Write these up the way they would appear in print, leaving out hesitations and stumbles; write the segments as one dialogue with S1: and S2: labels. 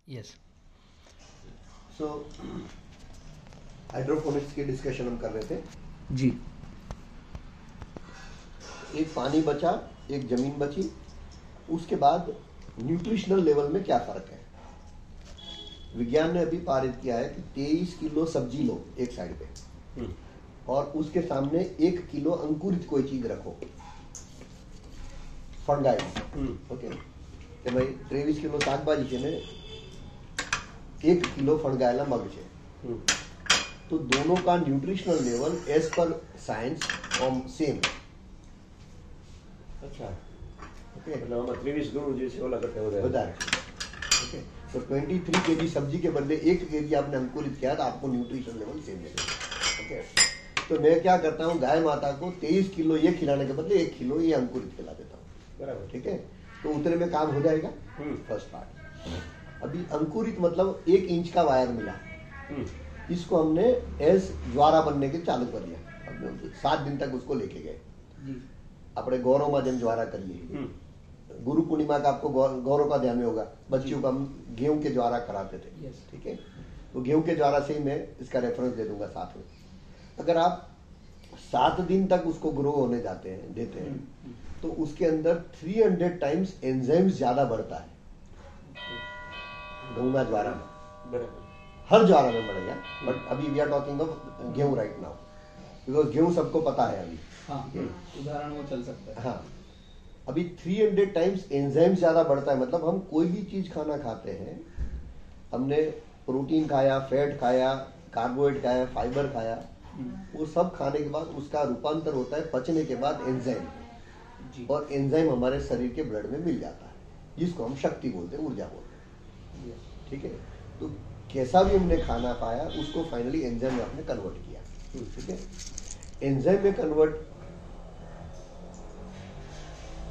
S1: Yes.
S2: सो hydroponics की discussion हम कर रहे थे
S1: जी।
S2: एक पानी बचा, एक जमीन बची, उसके बाद न्यूट्रिशनल लेवल में क्या फर्क है। विज्ञान ने अभी पारित किया है कि 23 किलो सब्जी लो एक साइड पे और उसके सामने 1 किलो अंकुरित कोई चीज रखो, फंगाई। ओके, કે ભાઈ 23 કિલો શાકભાજી છે ને 1 કિલો ફણગાયેલા મગ છે, तो दोनों का nutritional level as per science same है।
S3: अच्छा,
S2: ओके,
S3: मतलब આમાં 23 ગણું જે છે ઓલા કરતા વધારે
S2: है। ओके, तो 23 केजी सब्जी के बदले 1 केजी आपने अंकुरित किया तो आपको न्यूट्रिशन लेवल सेम मिलेगा। ओके, तो मैं क्या करता हूँ, गाय माता को 23 किलो ये खिलाने के बदले 1 किलो ये अंकुरित खिला देता हूँ।
S3: બરાબર।
S2: ठीक है, तो उतने में काम हो जाएगा। First part. अभी अंकुरित मतलब 1 इंच का वायर मिला, इसको हमने एज ज्वारा बनने के चालू कर लिया। हमने 7 दिन तक उसको लेके गए। अपने गौरव में जब ज्वारा करिए, गुरु पूर्णिमा का आपको गौरव का ध्यान में होगा, बच्चियों को हम गेहूं के ज्वारा कराते थे। ठीक है, तो गेहूं के ज्वारा से ही मैं इसका रेफरेंस दे दूंगा साथ में। अगर आप 7 दिन तक उसको ग्रो होने देते हैं तो उसके अंदर 300 टाइम्स एंजाइम्स ज्यादा बढ़ता है। गेहूं ज्वारा में,
S3: બરાબર,
S2: हर ज्वारा में बढ़ेगा, बट अभी वी आर टॉकिंग ऑफ गेहूं राइट नाउ, बिकॉज गेहूं सबको पता है अभी।
S1: उदाहरण वो चल सकता है।
S2: हाँ, अभी 300 टाइम्स एंजाइम ज्यादा बढ़ता है। मतलब हम कोई भी चीज खाना खाते हैं, हमने प्रोटीन खाया, फैट खाया, कार्बोहाइड्रेट खाया, फाइबर खाया, वो सब खाने के बाद उसका रूपांतर होता है पचने के बाद एंजाइम, और एंजाइम हमारे शरीर के ब्लड में मिल जाता है, जिसको हम शक्ति बोलते हैं, ऊर्जा बोलते हैं। ठीक है, तो कैसा भी हमने खाना पाया उसको फाइनली एंजाइम में आपने कन्वर्ट किया। ठीक है, एंजाइम में कन्वर्ट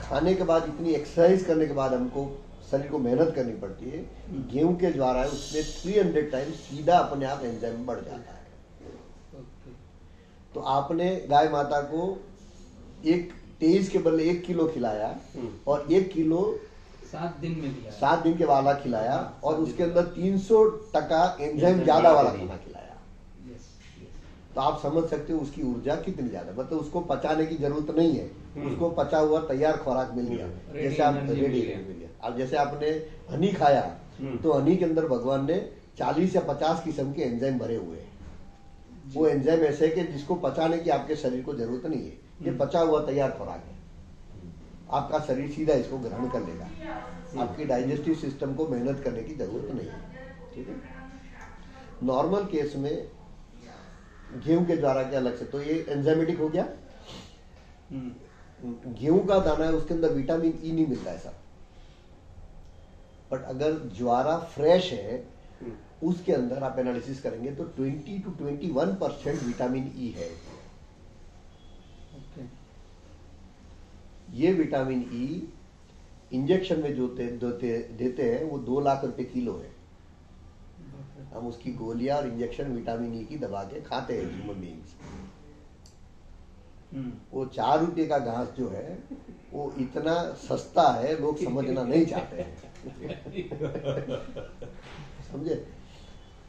S2: खाने के बाद इतनी एक्सरसाइज करने के बाद हमको शरीर को मेहनत करनी पड़ती है। गेहूं के ज्वारा है उसमें 300 टाइम्स सीधा अपने आप एंजाइम बढ़ जाता है। तो आपने गाय माता को 23 के बदले 1 किलो खिलाया और 1 किलो
S1: 7 दिन में दिया,
S2: 7 दिन के वाला खिलाया, और उसके अंदर 300% एंजाइम ज्यादा वाला खाना खिलाया। तो आप समझ सकते हो उसकी ऊर्जा कितनी ज्यादा, मतलब उसको पचाने की जरूरत नहीं है, उसको पचा हुआ तैयार खुराक मिल गया। जैसे आप रेडी मिल गया। अब जैसे आपने हनी खाया तो हनी के अंदर भगवान ने 40 या 50 किस्म के एंजाइम भरे हुए हैं। वो एंजाइम ऐसे कि जिसको पचाने की आपके शरीर को जरूरत नहीं है, ये पचा हुआ तैयार खुराक है। आपका शरीर सीधा इसको ग्रहण कर लेगा, आपकी डाइजेस्टिव सिस्टम को मेहनत करने की जरूरत नहीं है। ठीक है, नॉर्मल केस में गेहूं के द्वारा के अलग से, तो ये एंजाइमेटिक हो गया। गेहूं का दाना है उसके अंदर विटामिन ई नहीं मिलता है सब, बट अगर ज्वारा फ्रेश है उसके अंदर आप एनालिसिस करेंगे तो 20 to 21% विटामिन ई है। ये विटामिन ई इंजेक्शन में जो देते हैं वो 2 लाख रुपए किलो है। हम उसकी गोलियां और इंजेक्शन विटामिन ई की दबा के खाते हैं ह्यूमन बीइंग्स। वो 4 रुपए का घास जो है वो इतना सस्ता है, लोग समझना नहीं चाहते हैं। समझे,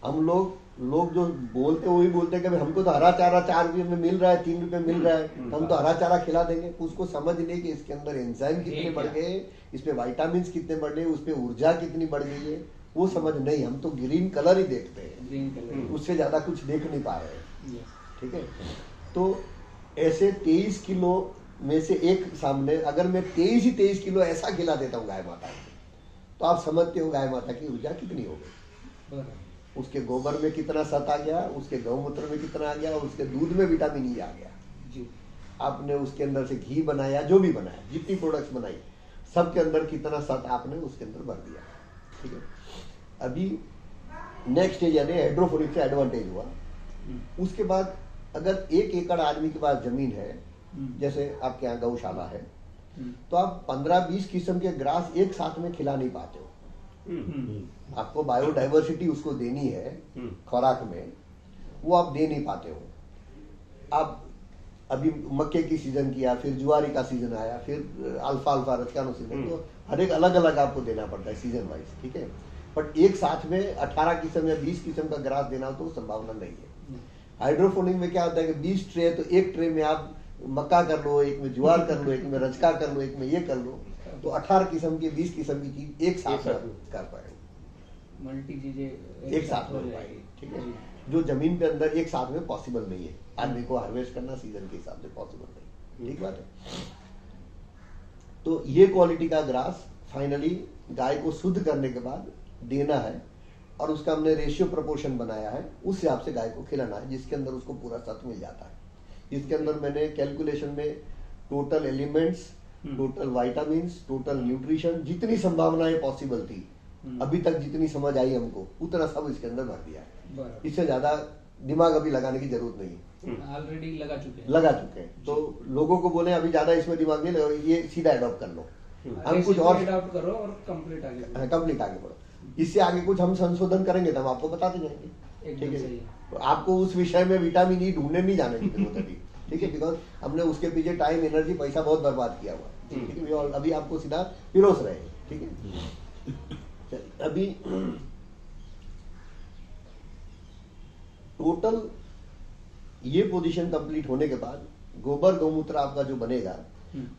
S2: हम लोग जो बोलते वही बोलते हैं कि हमको तो हरा चारा 4 रुपए में मिल रहा है, 3 रुपए मिल रहा है, हम तो हरा चारा खिला देंगे। उसको समझ नहीं कि इसके अंदर एंजाइम कितने बढ़ गए, इसमें विटामिन कितने बढ़ गए, उसमें ऊर्जा कितनी बढ़ गई है, वो समझ नहीं। हम तो ग्रीन कलर ही देखते हैं, उससे ज्यादा कुछ देख नहीं पा रहे। ठीक है, तो ऐसे 23 किलो में से एक सामने अगर मैं 23 किलो ऐसा खिला देता हूँ गाय माता को, तो आप समझते हो गाय माता की ऊर्जा कितनी हो गई। उसके गोबर में कितना सत आ गया, उसके गौमूत्र में कितना आ गया, उसके दूध में विटामिन ई आ गया जी। आपने उसके अंदर से घी बनाया, जो भी बनाया, जितनी प्रोडक्ट्स बनाई, सबके अंदर कितना सत आपने उसके अंदर भर दिया। ठीक है, अभी नेक्स्ट स्टेज यानी हाइड्रोपोनिक्स से एडवांटेज हुआ। उसके बाद अगर 1 एकड़ आदमी के पास जमीन है, जैसे आपके यहाँ गौशाला है, तो आप 15-20 किस्म के ग्रास एक साथ में खिला नहीं पाते हो। आपको बायोडाइवर्सिटी उसको देनी है खुराक में, वो आप दे नहीं पाते हो। आप अभी मक्के की सीजन किया, फिर ज्वारी का सीजन आया, फिर अल्फा रचकानो सीजन, तो हर एक अलग अलग आपको देना पड़ता है सीजन वाइज। ठीक है, बट एक साथ में 18 किस्म या 20 किस्म का ग्रास देना हो तो संभावना नहीं है। हाइड्रोपोनिक में क्या होता है कि 20 ट्रे, तो एक ट्रे में आप मक्का कर लो, एक में ज्वार कर लो, एक में रजका कर लो, एक में ये कर लो, तो 18 किस्म की 20 किस्म की चीज एक साथ कर पाएंगे,
S1: मल्टी चीजें
S2: एक साथ हो पाएगी। ठीक है, जो जमीन पे अंदर एक साथ में पॉसिबल नहीं है। आदमी को हार्वेस्ट करना सीजन के हिसाब से पॉसिबल नहीं। ठीक बात है। तो ये क्वालिटी का ग्रास फाइनली गाय को शुद्ध करने के बाद देना है, और उसका हमने रेशियो प्रोपोर्शन बनाया है, उस हिसाब से गाय को खिलाना है, जिसके अंदर उसको पूरा सत्व मिल जाता है। इसके अंदर मैंने कैलकुलेशन में total elements, total vitamins, total nutrition, जितनी संभावनाएं पॉसिबल थी अभी तक, जितनी समझ आई हमको, उतना सब इसके अंदर भर दिया है। इससे ज्यादा दिमाग अभी लगाने की जरूरत नहीं है,
S1: ऑलरेडी लगा चुके हैं।
S2: तो लोगों को बोले अभी ज्यादा इसमें दिमाग नहीं लगा, ये सीधा अडॉप्ट कर लो, हम कुछ और
S1: अडॉप्ट करो और कंप्लीट आगे
S2: बढ़ो। इससे आगे कुछ हम संशोधन करेंगे तो हम आपको बताते जाएंगे। ठीक है, तो आपको उस विषय में विटामिन ई ढूंढने नहीं जाने की जरूरत अभी। ठीक है, बिकॉज हमने उसके पीछे टाइम, एनर्जी, पैसा बहुत बर्बाद किया हुआ है। ठीक है, अभी आपको सीधा पिरोस रहे हैं। ठीक है, अभी टोटल ये पोजीशन कंप्लीट होने के बाद गोबर गौमूत्र आपका जो बनेगा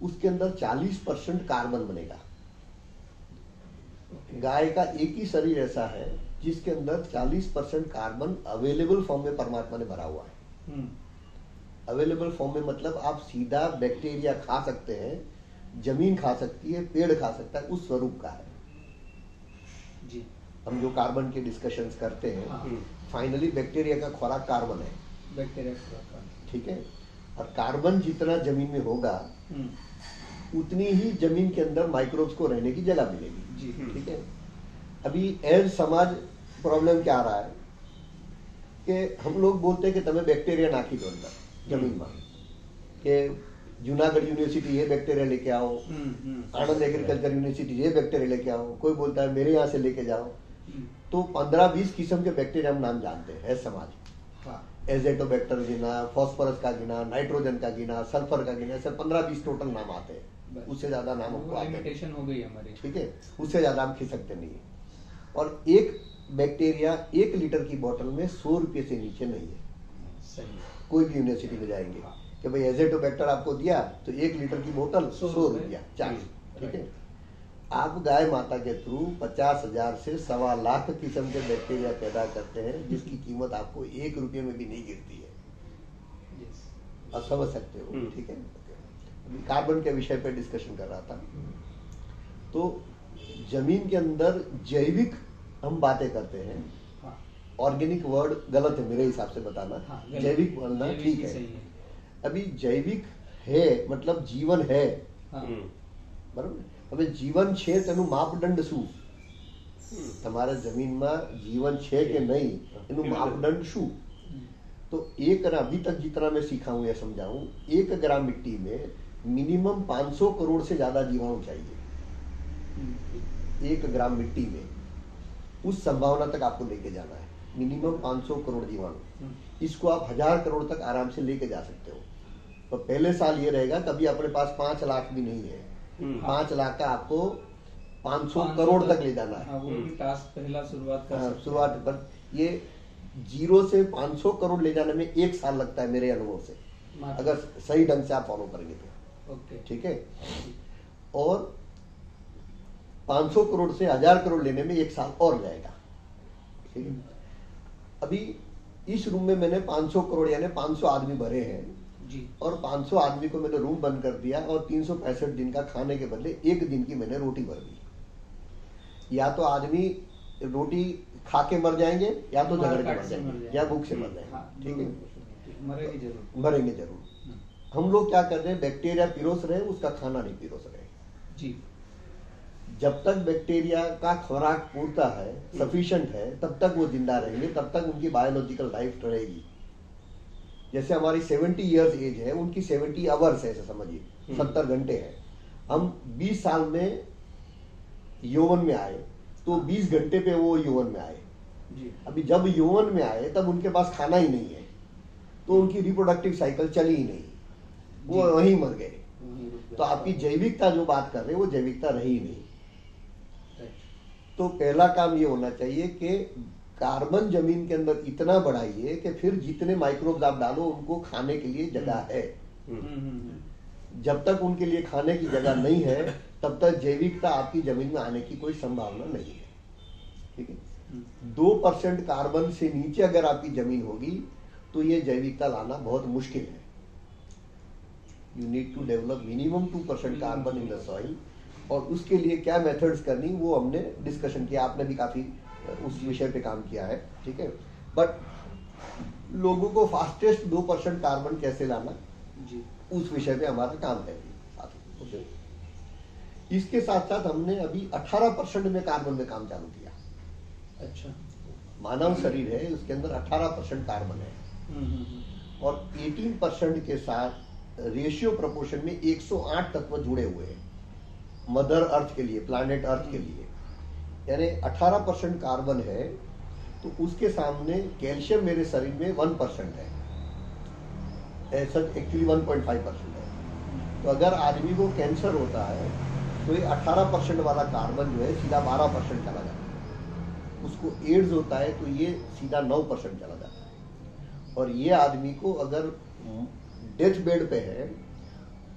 S2: उसके अंदर 40% कार्बन बनेगा। गाय का एक ही शरीर ऐसा है जिसके अंदर 40% कार्बन अवेलेबल फॉर्म में परमात्मा ने भरा हुआ है। अवेलेबल फॉर्म में मतलब आप सीधा बैक्टीरिया खा सकते हैं, जमीन खा सकती है, पेड़ खा सकता है, उस स्वरूप का है जी। हम जो कार्बन के डिस्कशंस करते हैं, फाइनली बैक्टीरिया का खुराक कार्बन है,
S1: बैक्टीरिया का।
S2: ठीक है, और कार्बन जितना जमीन में होगा उतनी ही जमीन के अंदर माइक्रोब्स को रहने की जगह मिलेगी जी। ठीक है, अभी एज समाज प्रॉब्लम क्या आ रहा है कि हम लोग बोलते हैं कि तमें बैक्टीरिया नाखी दो अंदर जमीन में, कि जूनागढ़ यूनिवर्सिटी ये बैक्टीरिया लेके आओ, आनंद एग्रीकल्चर यूनिवर्सिटी ये बैक्टीरिया लेके आओ, कोई बोलता है मेरे यहाँ से लेके जाओ। तो 15-20 किस्म के बैक्टीरिया हम नाम जानते हैं एज समाज। एजेटोबैक्टर गिना, फॉस्फोरस का गिना, नाइट्रोजन का गिना, सल्फर का गिना, ऐसे 15-20 टोटल नाम आते हैं। उससे ज्यादा नाम हमको आते हैं,
S1: हो गई हमारी।
S2: ठीक है, उससे ज्यादा हम खिसकते नहीं है। और एक बैक्टीरिया 1 लीटर की बोतल में 100 रुपये से नीचे नहीं है।
S1: सही। कोई
S2: भी यूनिवर्सिटी में जाएंगे कि भाई एजेटोबैक्टर आपको दिया तो 1 लीटर की बोतल 100 रुपया चार्ज। ठीक है, आप गाय माता के थ्रू 50,000 से 1.25 लाख किस्म के बैक्टीरिया पैदा करते हैं, जिसकी कीमत आपको 1 रुपये में भी नहीं गिरती है। आप समझ सकते हो। ठीक है, कार्बन के विषय पे डिस्कशन कर रहा था। तो जमीन के अंदर जैविक हम बातें करते हैं, ऑर्गेनिक वर्ड गलत है मेरे हिसाब से बताना, जैविक बोलना ठीक है। अभी जैविक है मतलब जीवन है, बराबर। હવે જીવન છે તેનું માપદંડ શું? તમારા જમીનમાં જીવન છે કે નહીં એનું માપદંડ શું? तो एक अभी तक जितना मैं सीखा हूं या समझाऊं, 1 ग्राम मिट्टी में मिनिमम 500 करोड़ से ज्यादा जीवाणु चाहिए। 1 ग्राम मिट्टी में उस संभावना तक आपको लेके जाना है, मिनिमम 500 करोड़ जीवाणु। इसको आप 1000 करोड़ तक आराम से लेके जा सकते हो। तो पहले साल ये रहेगा, कभी अपने पास 5 लाख भी नहीं है, 5 लाख का आपको 500 करोड़ तक ले जाना है।
S1: वो भी टास्क पहला
S2: शुरुआत पर ये 0 से 500 करोड़ ले जाने में 1 साल लगता है मेरे अनुभव से, अगर सही ढंग से आप फॉलो करेंगे तो। ठीक है, और 500 करोड़ से 1000 करोड़ लेने में 1 साल और जाएगा। ठीक है, अभी इस रूम में मैंने 500 करोड़ यानी 500 आदमी भरे हैं जी, और 500 आदमी को मैंने रूम बंद कर दिया और 365 दिन का खाने के बदले 1 दिन की मैंने रोटी भर दी। या तो आदमी रोटी खा के मर जाएंगे, या तो झगड़ के मर जाएंगे, या भूख से मर जाएंगे। ठीक है, मरेंगे जरूर। हम लोग क्या कर रहे हैं, बैक्टीरिया पिरोस रहे, उसका खाना नहीं पिरोस रहे जी। जब तक बैक्टीरिया का खुराक पूरता है, सफिशिएंट है, तब तक वो जिंदा रहेंगे, तब तक उनकी बायोलॉजिकल लाइफ रहेगी। जैसे हमारी 70 इयर्स एज है, उनकी 70 आवर्स है, ऐसे समझिए 70 घंटे है। हम 20 साल में यौवन में आए तो 20 घंटे पे वो यौवन में आए जी। अभी जब यौवन में आए तब उनके पास खाना ही नहीं है, तो उनकी रिप्रोडक्टिव साइकिल चली ही नहीं, वो वहीं मर गए। तो आपकी जैविकता जो बात कर रहे हैं वो जैविकता रही नहीं। तो पहला काम ये होना चाहिए कि कार्बन जमीन के अंदर इतना बढ़ाइए कि फिर जितने माइक्रोब्स आप डालो उनको खाने के लिए जगह है। जब तक उनके लिए खाने की जगह नहीं है तब तक जैविकता आपकी जमीन में आने की कोई संभावना नहीं है। ठीक है, 2% कार्बन से नीचे अगर आपकी जमीन होगी तो ये जैविकता लाना बहुत मुश्किल है। You need to develop minimum 2% carbon in the soil. और उसके लिए क्या मेथड्स करनी वो हमने डिस्कशन किया, आपने भी काफी उस विषय पे काम किया है। ठीक है, बट लोगों को फास्टेस्ट 2% कार्बन कैसे लाना
S1: जी,
S2: उस विषय पे हमारा काम है। इसके साथ साथ हमने अभी 18% में कार्बन में काम चालू किया।
S1: अच्छा,
S2: मानव शरीर है उसके अंदर 18% कार्बन है और 18% के साथ रेशियो प्रोपोर्शन में 108 तत्व जुड़े हुए हैं मदर अर्थ के लिए, प्लैनेट अर्थ के लिए। यानी 18% कार्बन है तो उसके सामने कैल्शियम मेरे शरीर में 1% है, ऐसा एक्चुअली 1.5% है। तो अगर आदमी को कैंसर होता है तो ये 18% वाला कार्बन जो है सीधा 12% चला जाता है। उसको एड्स होता है तो ये सीधा 9% चला जाता है। और ये आदमी को अगर डेथ बेड पे है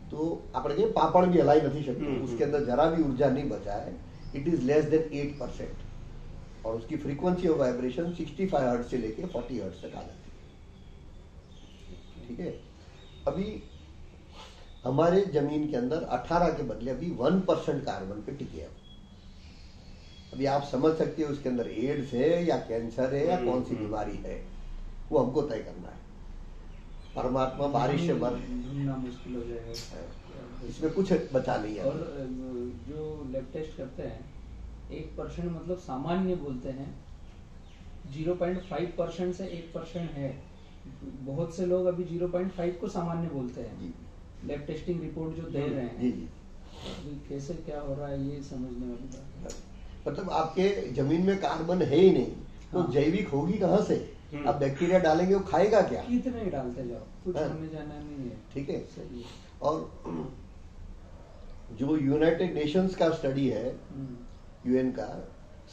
S2: तो આપણે પાપણ भी હલાઈ નથી શકતું, उसके अंदर जरा भी ऊर्जा नहीं बचा है। इट इज लेस देन 8% और उसकी फ्रीक्वेंसी ऑफ वाइब्रेशन 65 हर्ट्ज से लेके 40 हर्ट्ज तक आ जाती है। ठीक है, अभी हमारे जमीन के अंदर 18 के बदले अभी 1% कार्बन पे टिके हैं। अभी आप समझ सकते हो उसके अंदर एड्स है या कैंसर है या कौन सी बीमारी है, वो हमको तय करना है। परमात्मा बारिश से
S1: ढूंढना मुश्किल हो जाएगा,
S2: इसमें कुछ बचा नहीं है।
S1: और जो लैब टेस्ट करते हैं 1% मतलब सामान्य बोलते हैं, 0.5% से 1% है। बहुत से लोग अभी 0.5 को सामान्य बोलते हैं। लैब टेस्टिंग रिपोर्ट जो दे रहे हैं, अभी कैसे क्या हो रहा है ये समझने वाली बात है।
S2: मतलब आपके जमीन में कार्बन है ही नहीं तो
S1: हाँ।
S2: जैविक होगी कहाँ से? आप बैक्टीरिया डालेंगे वो खाएगा क्या?
S1: कितने ही डालते जाओ, कुछ हमें जाना नहीं है।
S2: ठीक है,
S1: सही है।
S2: और जो यूनाइटेड नेशंस का स्टडी है, यूएन का,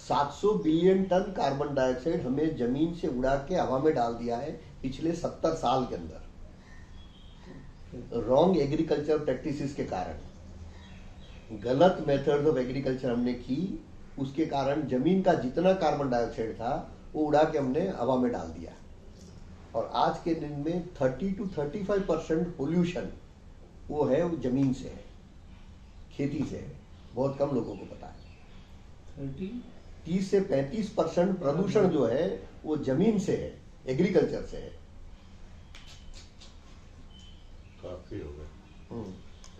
S2: 700 बिलियन टन कार्बन डाइऑक्साइड हमें जमीन से उड़ा के हवा में डाल दिया है पिछले 70 साल के अंदर, रॉन्ग एग्रीकल्चर प्रैक्टिसेस के कारण। गलत मेथड्स ऑफ एग्रीकल्चर हमने की, उसके कारण जमीन का जितना कार्बन डाइऑक्साइड था वो उड़ा के हमने हवा में डाल दिया। और आज के दिन में 30 to 35% पोल्यूशन वो है वो जमीन से है, खेती से है। बहुत कम लोगों को पता है। 30 से 35% प्रदूषण जो है वो जमीन से है, एग्रीकल्चर से है।
S3: काफी हो गए।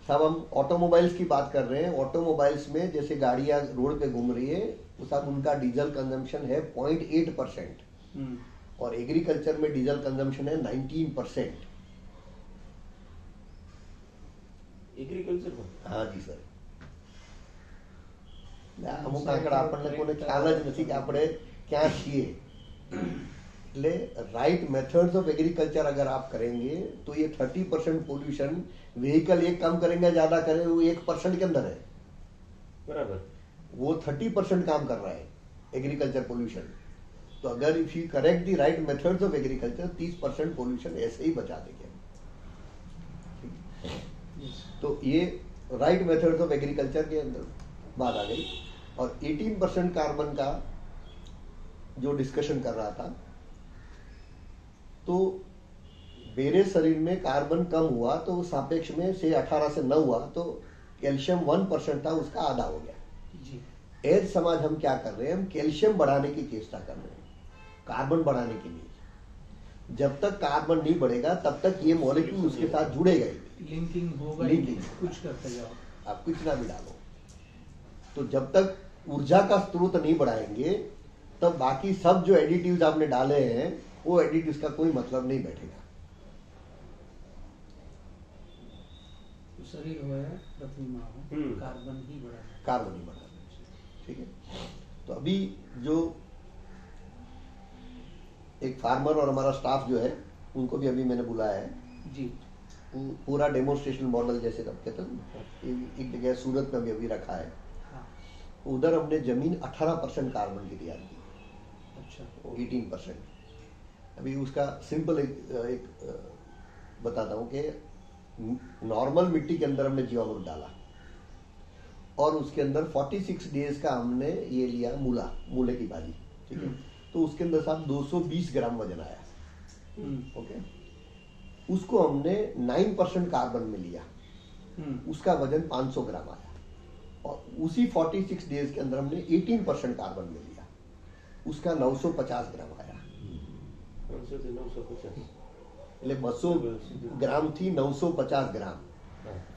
S2: साहब हम ऑटोमोबाइल्स की बात कर रहे हैं। ऑटोमोबाइल्स में जैसे गाड़ियां रोड पे घूम रही है तो साहब उनका डीजल कंजम्पशन है 0.8% और एग्रीकल्चर में डीजल कंजम्पशन है 19%।
S3: एग्रीकल्चर में?
S2: हाँ जी सर। અમુક આગળ આપણને કોઈને ખ્યાલ જ નથી કે આપણે ક્યાં છીએ। એટલે राइट मेथड्स ऑफ एग्रीकल्चर अगर आप करेंगे तो ये 30% पोल्यूशन व्हीकल एक कम करेंगे ज्यादा करें वो 1% के अंदर है
S3: बराबर,
S2: वो 30% काम कर रहा है एग्रीकल्चर पोल्यूशन। तो अगर if you correct the right methods of agriculture 30% pollution ऐसे ही बचा देंगे। तो ये राइट मेथड्स ऑफ एग्रीकल्चर के अंदर बात आ गई। और 18% कार्बन का जो डिस्कशन कर रहा था, तो मेरे शरीर में कार्बन कम हुआ तो सापेक्ष में से 18 से 9 हुआ तो कैल्शियम 1% था, उसका आधा हो गया
S1: जी।
S2: एज समाज हम क्या कर रहे हैं, हम कैल्शियम बढ़ाने की चेष्टा कर रहे हैं कार्बन बढ़ाने के लिए। जब तक कार्बन नहीं बढ़ेगा तब तक ये मॉलिक्यूल उसके साथ जुड़ेगा ही,
S1: लिंकिंग होगा,
S2: लिंकिंग
S1: कुछ करते जाओ,
S2: आप कुछ ना भी डालो। तो जब तक ऊर्जा का स्रोत नहीं बढ़ाएंगे तब बाकी सब जो एडिटिव्स आपने डाले हैं वो एडिटिव्स का कोई मतलब नहीं बैठेगा।
S1: शरीर हो या पृथ्वी माँ हो, कार्बन ही बढ़ाना,
S2: कार्बन ही बढ़ाना। ठीक है, तो अभी जो एक फार्मर और हमारा स्टाफ जो है उनको भी अभी मैंने बुलाया है
S1: जी।
S2: पूरा डेमोन्स्ट्रेशन मॉडल जैसे रखते थे, एक जगह सूरत में भी अभी रखा है।
S1: हाँ।
S2: उधर हमने जमीन 18% कार्बन की तैयार की।
S1: अच्छा
S2: 18%। अभी उसका सिंपल एक बताता हूँ कि नॉर्मल मिट्टी के अंदर हमने जीवामृत डाला और उसके अंदर 46 डेज का हमने ये लिया मूले की भाजी, ठीक है। तो उसके अंदर साहब 220 ग्राम वजन आया। ओके, उसको हमने 9% कार्बन में लिया, उसका वजन 500 ग्राम आया। और उसी 46 डेज के अंदर हमने 18% कार्बन में लिया, उसका 950 ग्राम आया। 200 ग्राम थी, 950 ग्राम।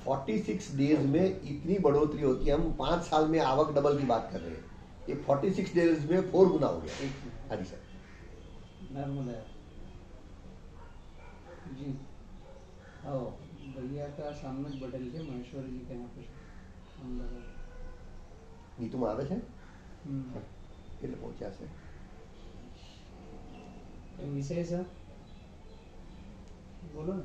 S2: 46 डेज में इतनी बढ़ोतरी होती है। हम 5 साल में आवक डबल की बात कर रहे हैं, ये 46 डेज में 4 गुना हो गया। हाँ जी सर।
S1: नर्मदा जी, आओ भैया का सामने बदल के महेश्वर जी के यहाँ पे
S2: नीतू આવે છે એટલે પહોંચ્યા છે
S1: विषय सर बोलो ना।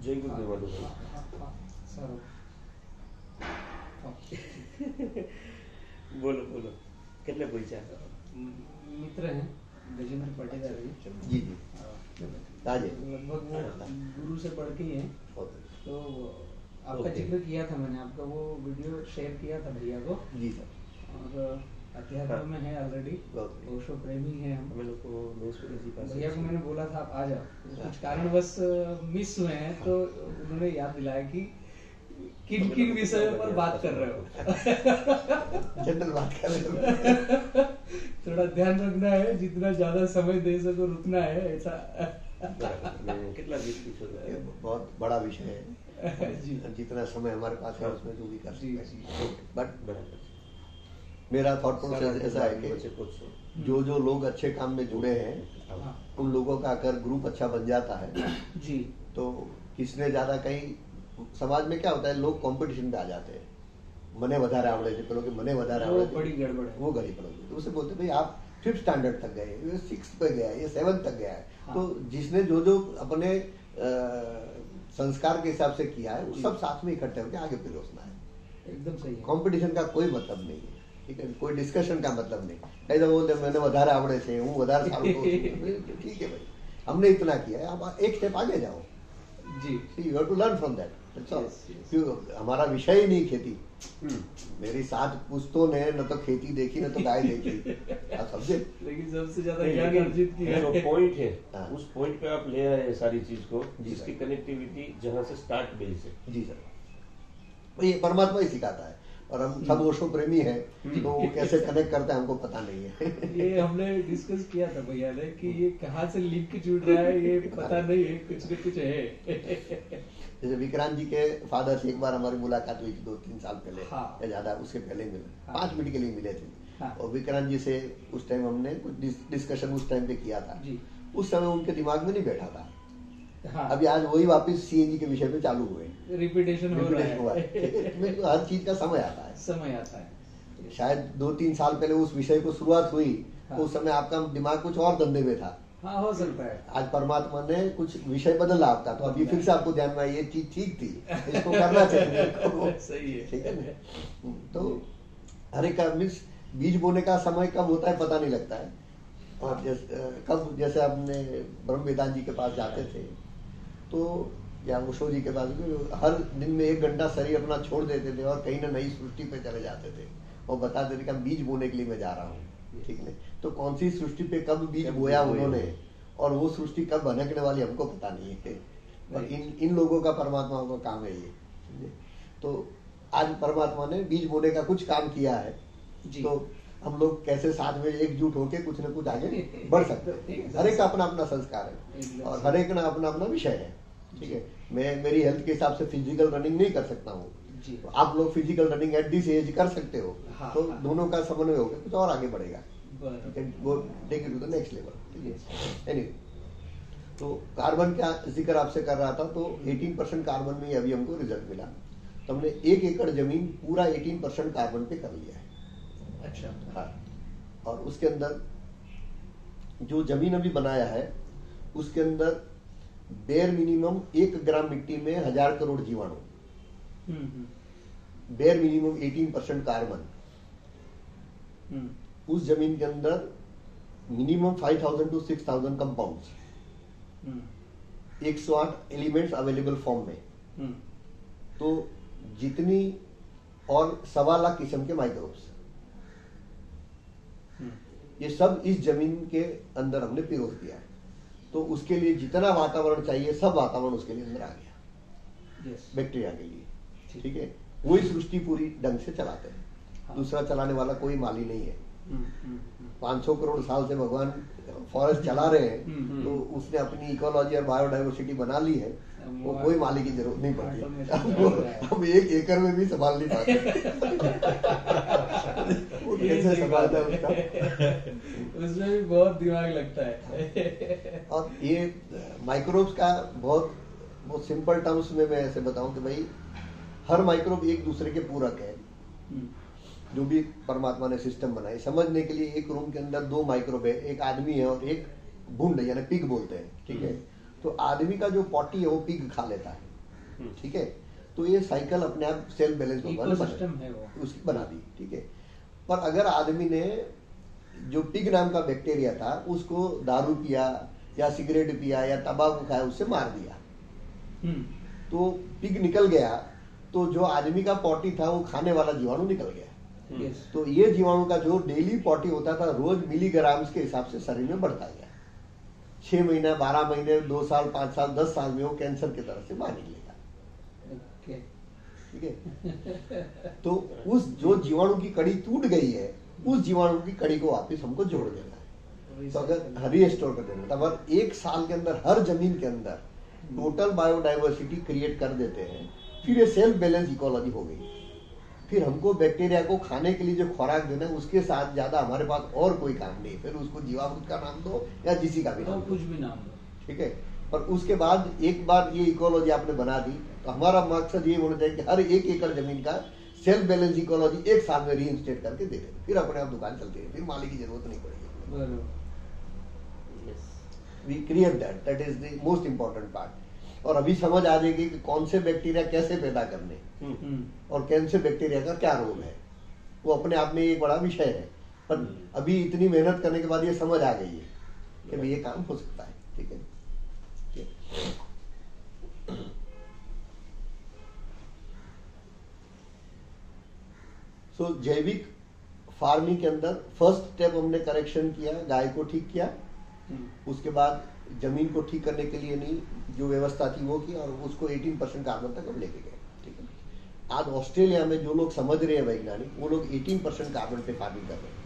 S3: जय गुरुदेव वालों
S1: सर
S3: बोलो बोलो कितने पैसा
S1: मित्र हैं गजेंद्र पाटीदार
S2: जी जी ताजे
S1: लगभग वो गुरु से बढ़ के ही हैं। तो आपका जिक्र किया था मैंने, आपका वो वीडियो शेयर किया था भैया को।
S2: जी सर।
S1: और अध्यात्म में है ऑलरेडी, ओशो प्रेमी है हम। भैया को मैंने बोला था आप आ जाओ, कुछ कारणवश मिस हुए हैं, तो उन्होंने याद दिलाया कि किन किन विषयों पर बात कर रहे हो।
S2: जनरल बात कर रहे हो।
S1: थोड़ा ध्यान रखना है, जितना ज्यादा समय दे सको रुकना है, ऐसा।
S3: कितना
S2: बहुत बड़ा विषय है। जितना समय हमारे पास है उसमें जो भी कर सकते हैं। बट मेरा थॉट प्रोसेस ऐसा है कि जो लोग अच्छे काम में जुड़े हैं उन लोगों का अगर ग्रुप अच्छा बन जाता है
S1: जी, तो
S2: किसने ज्यादा कहीं समाज में क्या होता है, लोग कंपटीशन पे आ जाते हैं। मने વધારે આવડે છે, પેલો કે મને વધારે આવડે છે,
S1: बड़ी गड़बड़ है,
S2: वो गड़ी पड़ोगी। तो उसे बोलते भाई आप 5th स्टैंडर्ड तक गए, ये 6th पे गया, ये 7th तक गया है। हाँ। तो जिसने जो अपने संस्कार के हिसाब से किया है वो सब साथ में इकट्ठे होकर आगे पिरोसना है।
S1: एकदम सही है।
S2: कंपटीशन का कोई मतलब नहीं है, ठीक है, कोई डिस्कशन का मतलब नहीं। कई तो बोलते मैंने વધારે आवड़े છે, હું વધારે સારું કહું છું। ठीक है भाई, हमने इतना किया है, अब एक स्टेप आगे जाओ
S1: जी।
S2: You have to learn from that. हमारा विषय ही नहीं खेती। मेरी 7 पुश्तों ने न तो खेती देखी न तो गाय देखी, आप समझे।
S1: लेकिन सबसे ज्यादा ज्ञान अर्जित किया
S3: जो पॉइंट है,
S2: हाँ।
S3: उस पॉइंट पे आप ले आए सारी चीज को, जिसकी कनेक्टिविटी जहाँ से स्टार्ट बेस है।
S2: जी सर, ये परमात्मा ही सिखाता है और हम सब ओशो प्रेमी हैं, तो वो कैसे कनेक्ट करते हैं हमको पता नहीं है।
S1: ये हमने डिस्कस किया था भैया ने कि ये कहाँ से लिंक जुड़ रहा है, ये पता नहीं है, कुछ न कुछ है।
S2: जैसे विक्रांत जी के फादर से एक बार हमारी मुलाकात हुई थी 2-3 साल पहले। हाँ। या ज्यादा, उसके पहले मिले। हाँ। 5 मिनट के लिए मिले थे। हाँ। और विक्रांत जी से उस टाइम हमने कुछ डिस्कशन उस टाइम पे किया था जी। उस समय उनके दिमाग में नहीं बैठा था। हाँ। अभी आज वही वापस सीएनजी के विषय पे चालू हुए,
S1: रिपीटेशन हो रहा है।
S2: तो हर चीज का समय आता है,
S1: समय आता है।
S2: शायद 2-3 साल पहले उस विषय को शुरुआत हुई। हाँ। तो उस समय आपका दिमाग कुछ और धंधे में था।
S1: हाँ, हो सकता है।
S2: आज परमात्मा ने कुछ विषय बदला आपका, तो अभी फिर से आपको ध्यान में ये चीज ठीक थी, इसको करना चाहिए।
S1: सही है,
S2: ठीक है ना। तो हर एक मीन्स बीज बोने का समय कब होता है पता नहीं लगता है। और कब जैसे आपने ब्रह्म वेदांत जी के पास जाते थे तो, या ओशो जी के पास, हर दिन में 1 घंटा शरीर अपना छोड़ देते थे और कहीं ना नई सृष्टि पे चले जाते थे और बताते थे कि बीज बोने के लिए मैं जा रहा हूँ। ठीक है, तो कौन सी सृष्टि पे कब बीज बोया उन्होंने और वो सृष्टि कब भनकने वाली हमको पता नहीं है। और इन लोगों का परमात्मा का काम है ये। तो आज परमात्मा ने बीज बोने का कुछ काम किया है, तो हम लोग कैसे साथ में एकजुट होके कुछ न कुछ आगे बढ़ सकते हैं। हर एक का अपना अपना संस्कार है और हर एक का अपना अपना विषय है। ठीक है, मैं मेरी हेल्थ के हिसाब से फिजिकल रनिंग नहीं कर सकता हूँ, आप लोग physical running at this age कर सकते हो। हाँ, तो हाँ। दोनों का समन्वय होगा, कुछ और आगे बढ़ेगा, वो take it to the next level. ठीक है, एनीवे, तो कार्बन का जिक्र आपसे कर रहा था, तो 18% कार्बन में अभी हमको रिजल्ट मिला। तो हमने 1 एकड़ जमीन पूरा 18% कार्बन पे कर लिया है।
S1: अच्छा।
S2: हाँ, और उसके अंदर जो जमीन अभी बनाया है उसके अंदर बेयर मिनिमम 1 ग्राम मिट्टी में 1000 करोड़ जीवाणु, बेयर मिनिमम 18% कार्बन, उस जमीन के अंदर minimum 5000 to 6000 compounds, 108 elements available form में, तो जितनी और 1.25 लाख किस्म के माइक्रोब्स, ये सब इस जमीन के अंदर हमने पिरोज दिया है। तो उसके लिए जितना वातावरण चाहिए सब वातावरण उसके लिए अंदर आ गया, बैक्टीरिया के लिए। ठीक है, वही सृष्टि पूरी ढंग से चलाते हैं। हाँ। दूसरा चलाने वाला कोई माली नहीं है। 500 करोड़ साल से भगवान फॉरेस्ट चला रहे हैं, तो उसने अपनी इकोलॉजी और बायोडाइवर्सिटी बना ली है, वो कोई माली की जरूरत नहीं पड़ती। हम 1 एकड़ में भी संभाल नहीं पाते। वो कैसे संभालता है उसका,
S1: उसमें भी बहुत दिमाग लगता है।
S2: और ये माइक्रोब्स का बहुत सिंपल टर्म्स में मैं ऐसे बताऊं कि भाई हर माइक्रोब एक दूसरे के पूरक है। जो भी परमात्मा ने सिस्टम बनाई, समझने के लिए एक रूम के अंदर 2 माइक्रोब है, एक आदमी है और एक भूंड यानी पिग बोलते हैं। ठीक है, तो आदमी का जो पॉटी है वो पिग खा लेता है। ठीक है, तो ये साइकिल अपने आप सेल्फ बैलेंस
S1: सिस्टम है वो
S2: उसकी बना दी। ठीक है, पर अगर आदमी ने जो पिग नाम का बैक्टीरिया था उसको दारू पिया या सिगरेट पिया या तंबाकू खाया, उससे मार दिया, तो पिग निकल गया, तो जो आदमी का पॉटी था वो खाने वाला जीवाणु निकल गया। तो ये जीवाणु का जो डेली पॉटी होता था रोज मिलीग्राम्स के हिसाब से शरीर में बढ़ता गया। 6 महीना, 12 महीने, 2 साल, 5 साल, 10 साल में वो कैंसर की तरह से बाहर निकलेगा। ठीक है, तो उस जो जीवाणु की कड़ी टूट गई है, उस जीवाणु की कड़ी को वापस हमको जोड़ देना है। तो अगर रीस्टोर कर देना, तब 1 साल के अंदर हर जमीन के अंदर टोटल बायोडाइवर्सिटी क्रिएट कर देते हैं, फिर ये सेल्फ बैलेंस इकोलॉजी हो गई। फिर हमको बैक्टीरिया को खाने के लिए जो खुराक देना है उसके साथ ज्यादा हमारे पास और कोई काम नहीं। फिर उसको जीवामृत का नाम दो या किसी का भी नाम,
S1: कुछ भी नाम दो।
S2: ठीक है, पर उसके बाद एक बार ये इकोलॉजी आपने बना दी, तो हमारा मकसद ये होना चाहिए कि हर 1 एकड़ जमीन का सेल्फ बैलेंस इकोलॉजी 1 साल में रीइंस्टेट करके दे दें, फिर अपने आप दुकान चलती है, फिर मालिक की जरूरत नहीं पड़ेगी। We create that is the most important part. और अभी समझ आ जाएगी कि कौन से बैक्टीरिया कैसे पैदा करने और कौन से बैक्टीरिया का क्या रोल है। वो अपने आप में एक बड़ा विषय है, पर अभी इतनी मेहनत करने के बाद ये समझ आ गई है कि भाई ये काम हो सकता है। ठीक है, सो जैविक फार्मिंग के अंदर फर्स्ट स्टेप हमने करेक्शन किया, गाय को ठीक किया, उसके बाद जमीन को ठीक करने के लिए नहीं जो व्यवस्था थी वो की, और उसको 18% कार्बन तक हम लेके गए। ठीक है, आज ऑस्ट्रेलिया में जो लोग समझ रहे हैं वैज्ञानिक, वो लोग 18% कार्बन पे फार्मिंग कर रहे हैं।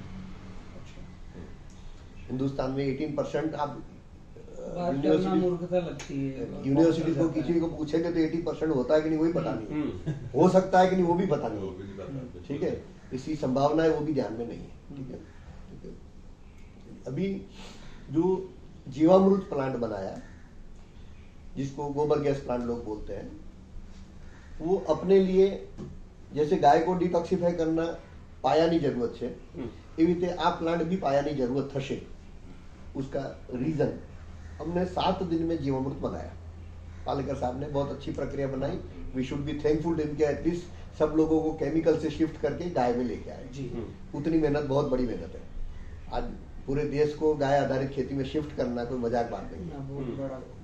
S2: हिंदुस्तान में 18% आप यूनिवर्सिटी को किसी को पूछेंगे तो 80% होता है कि नहीं वही पता नहीं, हो सकता है कि नहीं वो भी पता नहीं। ठीक है, इसकी संभावना है वो भी ध्यान में नहीं है। ठीक है, ठीक है, अभी जो जीवामृत प्लांट बनाया जिसको गोबर गैस प्लांट लोग बोलते हैं, वो अपने लिए जैसे गाय को डिटॉक्सिफाई करना पायानी जरूरत है, एवी રીતે આ प्लांट भी पायानी जरूरत થશે। उसका रीजन हमने 7 दिन में जीवामृत बनाया। पालेकर साहब ने बहुत अच्छी प्रक्रिया बनाई। वी शुड बी थैंकफुल इनके, एटलीस्ट सब लोगों को केमिकल से शिफ्ट करके गाय में लेके आए। उतनी मेहनत, बहुत बड़ी मेहनत है। आज पूरे देश को गाय आधारित खेती में शिफ्ट करना कोई मजाक बात नहीं है,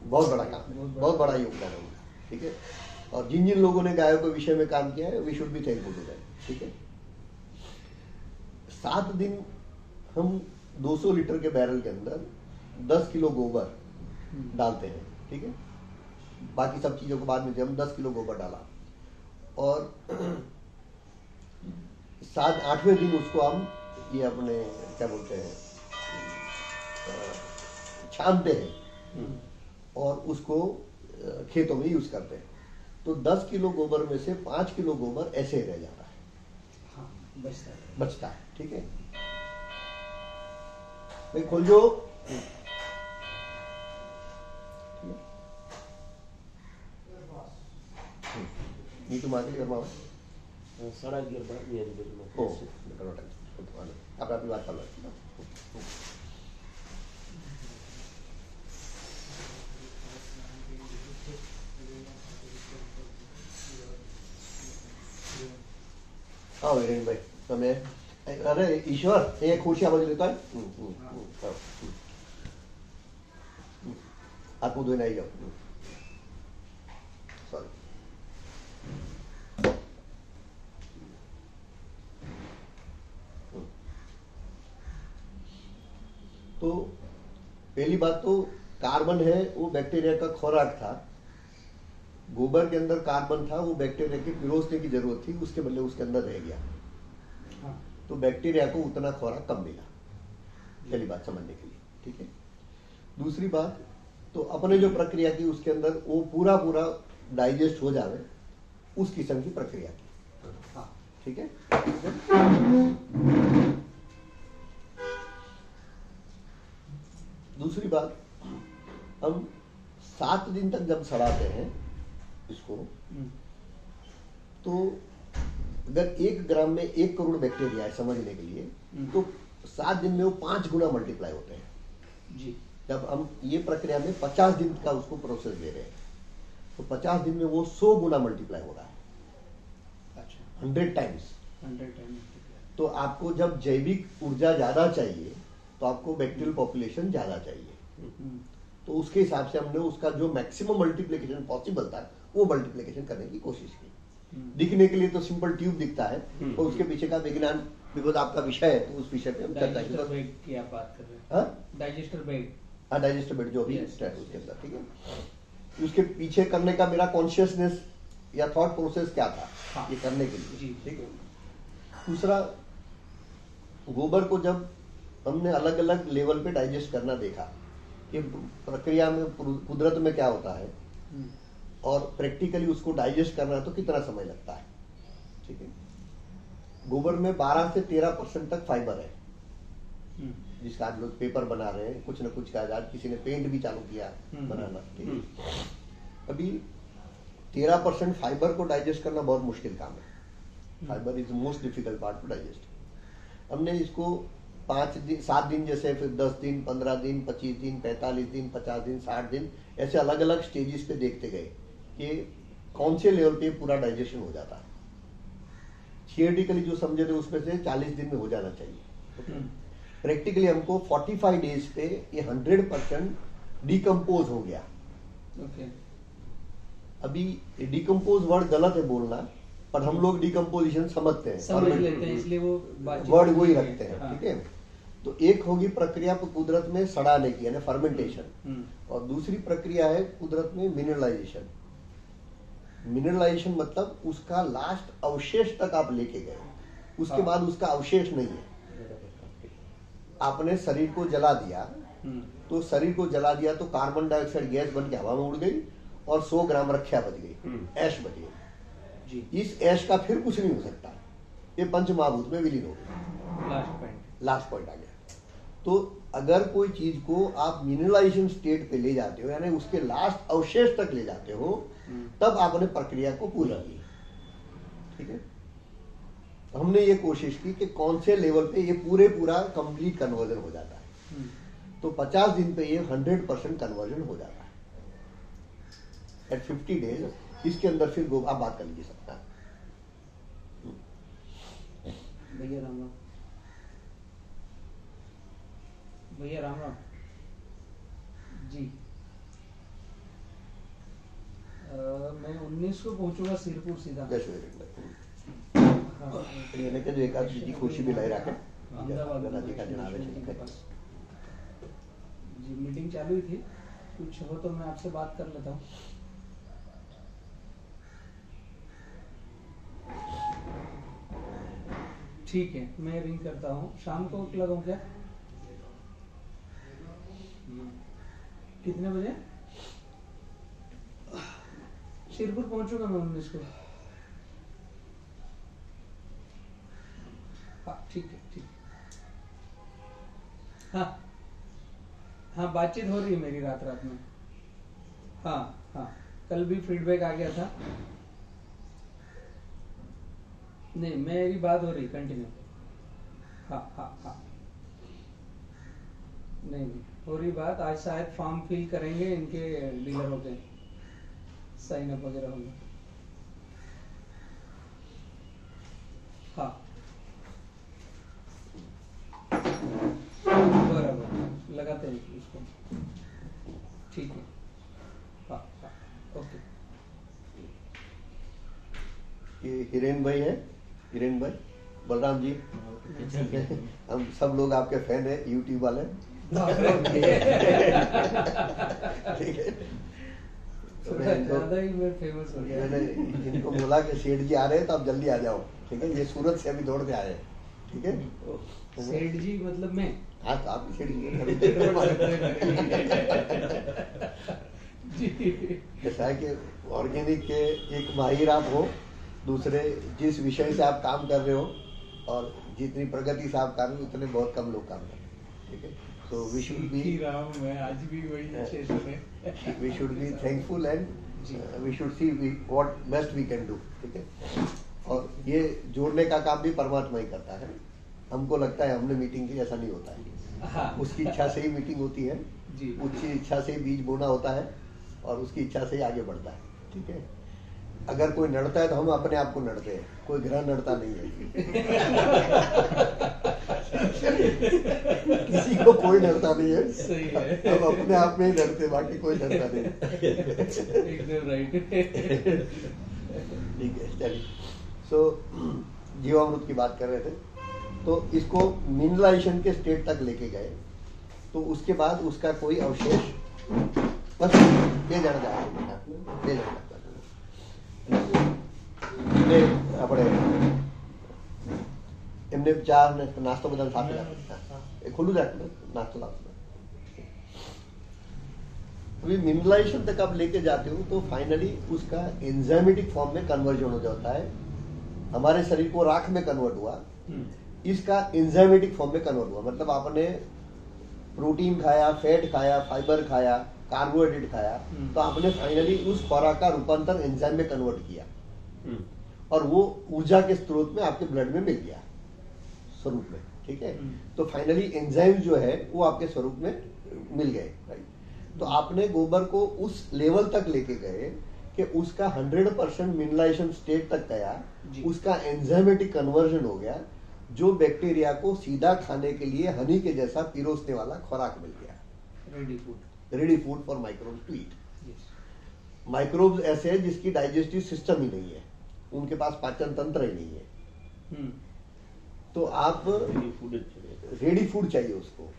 S2: बहुत बड़ा काम, बहुत बड़ा योगदान है उनका। ठीक है, और जिन जिन लोगों ने गायों के विषय में काम किया है, we should be thankful to that. ठीक है, 7 दिन हम 200 लीटर के बैरल के अंदर 10 किलो गोबर डालते हैं। ठीक है, बाकी सब चीजों को बाद में हम 10 किलो गोबर डाला, और 7-8वें दिन उसको हम ये अपने क्या बोलते हैं छानते हैं और उसको खेतों में यूज करते हैं। तो 10 किलो गोबर में से 5 किलो गोबर ऐसे ही रह जाता है।
S1: हाँ,
S2: बचता है। ठीक है, भाई खोल जो ये तुम आगे करवाओ
S3: 11:30
S2: ओ आप अपनी बात कर लो। हाँ वीरेन भाई તમે અરે ઈશ્વર એ ખુરશી આ બાજુ લેતો આય હાથ મું ધોઈને આવી જાઓ સોરી तो पहली बात तो कार्बन है वो बैक्टीरिया का खुराक था, गोबर के अंदर कार्बन था, वो बैक्टीरिया के पिरोसने की जरूरत थी, उसके बदले उसके अंदर रह गया। हाँ। तो बैक्टीरिया को उतना खुराक कम मिला, पहली बात समझने के लिए, ठीक है। दूसरी बात तो अपने जो प्रक्रिया की उसके अंदर वो पूरा पूरा डाइजेस्ट हो जावे उस किस्म की प्रक्रिया की। हाँ ठीक है। दूसरी बात हम 7 दिन तक जब सड़ाते हैं इसको तो अगर 1 ग्राम में 1 करोड़ बैक्टीरिया है समझने के लिए तो 7 दिन में वो 5 गुना मल्टीप्लाई होते हैं जी। जब हम ये प्रक्रिया में 50 दिन का उसको प्रोसेस दे रहे हैं तो 50 दिन में वो 100 गुना मल्टीप्लाई हो रहा है। अच्छा 100 टाइम्स। तो आपको जब जैविक ऊर्जा ज्यादा चाहिए तो आपको बैक्टीरियल पॉपुलेशन ज्यादा चाहिए, तो उसके हिसाब से हमने उसका जो मैक्सिमम मल्टीप्लिकेशन पॉसिबल था वो मल्टीप्लिकेशन करने की कोशिश की। दिखने के लिए तो सिंपल ट्यूब दिखता है और उसके पीछे का विज्ञान बिकॉज आपका विषय है तो उस विषय पे हम चर्चा
S1: की आप बात कर रहे हैं। डाइजेस्टर बेड, हाँ
S2: डाइजेस्टर बेड जो भी है उसके अंदर, ठीक है। उसके पीछे करने का मेरा कॉन्शियसनेस या थॉट प्रोसेस क्या था हाँ। ये करने के लिए, ठीक है। दूसरा गोबर को जब हमने अलग अलग लेवल पे डाइजेस्ट करना देखा कि प्रक्रिया में कुदरत में क्या होता है और प्रैक्टिकली उसको डाइजेस्ट करना तो कितना समय लगता है, ठीक है। गोबर में 12 से 13% तक फाइबर है जिसका आज लोग पेपर बना रहे हैं, कुछ न कुछ का आज किसी ने पेंट भी चालू किया बनाना, ठीक है। अभी 13% फाइबर को डाइजेस्ट करना बहुत मुश्किल काम है। Fibre is most difficult part two digest. हमने इसको 5 दिन 7 दिन जैसे फिर 10 दिन 15 दिन 25 दिन 45 दिन 50 दिन 60 दिन ऐसे अलग अलग स्टेजेस पे देखते गए कि कौन से लेवल पे पूरा डाइजेशन हो जाता है। थियोरेटिकली जो समझे थे उसमें से 40 दिन में हो जाना चाहिए। प्रैक्टिकली हमको 45 डेज पे ये 100% डिकम्पोज हो गया। अभी डिकम्पोज वर्ड गलत है बोलना पर हम लोग डिकम्पोजिशन समझते हैं,
S1: समझ लेते हैं, इसलिए वो
S2: वर्ड वही रखते हैं, ठीक है। तो एक होगी प्रक्रिया कुदरत में सड़ाने की यानी फर्मेंटेशन, और दूसरी प्रक्रिया है कुदरत में मिनरलाइजेशन। मिनरलाइजेशन मतलब उसका लास्ट अवशेष तक आप लेके गए, उसके बाद उसका अवशेष नहीं है। आपने शरीर को जला दिया तो शरीर को जला दिया तो कार्बन डाइऑक्साइड गैस बन के हवा में उड़ गई और 100 ग्राम रक्षा बच गई, ऐश बच गई। इस ऐश का फिर कुछ नहीं हो सकता, ये पंच महाभूत में विलीन हो गया। लास्ट पॉइंट आ गया। तो अगर कोई चीज को आप मिनरलाइजेशन स्टेट पे ले जाते हो यानी उसके लास्ट अवशेष तक ले जाते हो तब आपने प्रक्रिया को पूरा की, ठीक है। हमने ये कोशिश की कि कौन से लेवल पे ये पूरा कंप्लीट कन्वर्जन हो जाता है। तो 50 दिन पे ये 100% कन्वर्जन हो जाता है। एट 50 डेज इसके अंदर फिर आप बात कर लीजिए सकता है।
S1: भैया राम राम, भैया राम राम जी। मैं 19 को पहुंचूंगा सिरपुर सीधा।
S2: हाँ। जो एक आदमी खुशी भी लाई रखे
S1: जी, मीटिंग चालू ही थी, कुछ हो तो मैं आपसे बात कर लेता हूँ। ठीक है, मैं रिंग करता हूँ। शाम को लगाऊं क्या? कितने बजे? शिरपुर पहुंचूंगा मैं 19 को। हाँ ठीक है, ठीक। हाँ बातचीत हो रही है मेरी रात में। हाँ कल भी फीडबैक आ गया था। नहीं मेरी बात हो रही कंटिन्यू। हाँ नहीं हो रही बात। आज शायद फॉर्म फिल करेंगे इनके डीलरों के, साइन अप वगैरह होगा। हाँ बराबर लगाते हैं इसको, ठीक है। हाँ ओके।
S2: ये हिरेन भाई है, हिरेन भाई, बलराम जी, हम सब लोग आपके फैन है, यूट्यूब वाले। ठीक है, तो
S1: फेमस हो गया।
S2: मैंने इनको बोला कि सेठ जी आ रहे हैं तो आप जल्दी आ जाओ, ठीक है। ये सूरत से अभी दौड़ के आए, ठीक है।
S1: सेठ जी मतलब मैं,
S2: आप सेठ जी। जैसा है कि ऑर्गेनिक के एक माहिर आप हो, दूसरे जिस विषय से आप काम कर रहे हो और जितनी प्रगति से आप कर रहे हो उतने बहुत कम लोग काम कर रहे हैं, ठीक है। तो वी शुड बी,
S1: मैं आज भी वही सेशन है।
S2: We should be thankful and we should see what best we can do, ठीक है। और ये जोड़ने का काम भी परमात्मा ही करता है। हमको लगता है हमने मीटिंग की, ऐसा नहीं होता है।
S1: हाँ।
S2: उसकी इच्छा से ही मीटिंग होती है, उसकी इच्छा से ही बीज बोना होता है और उसकी इच्छा से ही आगे बढ़ता है, ठीक है। अगर कोई नड़ता है तो हम अपने आप को नड़ते हैं, कोई ग्रह नड़ता नहीं है। किसी को कोई नड़ता नहीं है,
S1: सही है।
S2: हम अपने आप में ही नड़ते, बाकी कोई नड़ता नहीं।
S1: एकदम राइट।
S2: ठीक है, चलिए। सो जीवामृत की बात कर रहे थे, तो इसको मिनरलाइजेशन के स्टेट तक लेके गए, तो उसके बाद उसका कोई अवशेष बस ले जाना जाएगा, ले जाना આપણે એમને ચા ને નાસ્તો બધા સાથે રાખે, ખુલ્લું રાખે નાસ્તો લાવતો। अभी मिनरलाइजेशन तक आप लेके जाते हो तो फाइनली उसका एंजाइमेटिक फॉर्म में कन्वर्जन हो जाता है। हमारे शरीर को राख में कन्वर्ट हुआ, इसका एंजाइमेटिक फॉर्म में कन्वर्ट हुआ। मतलब आपने प्रोटीन खाया, फैट खाया, फाइबर खाया, कार्बोहाइड्रेट खाया, तो आपने फाइनली उस खुराक का रूपांतर एंजाइम में कन्वर्ट किया और वो ऊर्जा के स्रोत में आपके ब्लड में मिल गया स्वरूप में, ठीक है। तो फाइनली एंजाइम जो है वो आपके स्वरूप में मिल गए, राइट। तो आपने गोबर को उस लेवल तक लेके गए कि उसका 100% मिनरलाइजेशन स्टेट तक गया, उसका एंजाइमेटिक कन्वर्जन हो गया, जो बैक्टीरिया को सीधा खाने के लिए हनी के जैसा पिरोसने वाला खुराक मिल गया। Ready food for microbes to eat. Microbes ऐसे हैं जिसकी डाइजेस्टिव सिस्टम ही नहीं है, उनके पास पाचन तंत्र ही नहीं है, तो आप रेडी फूड चाहिए उसको।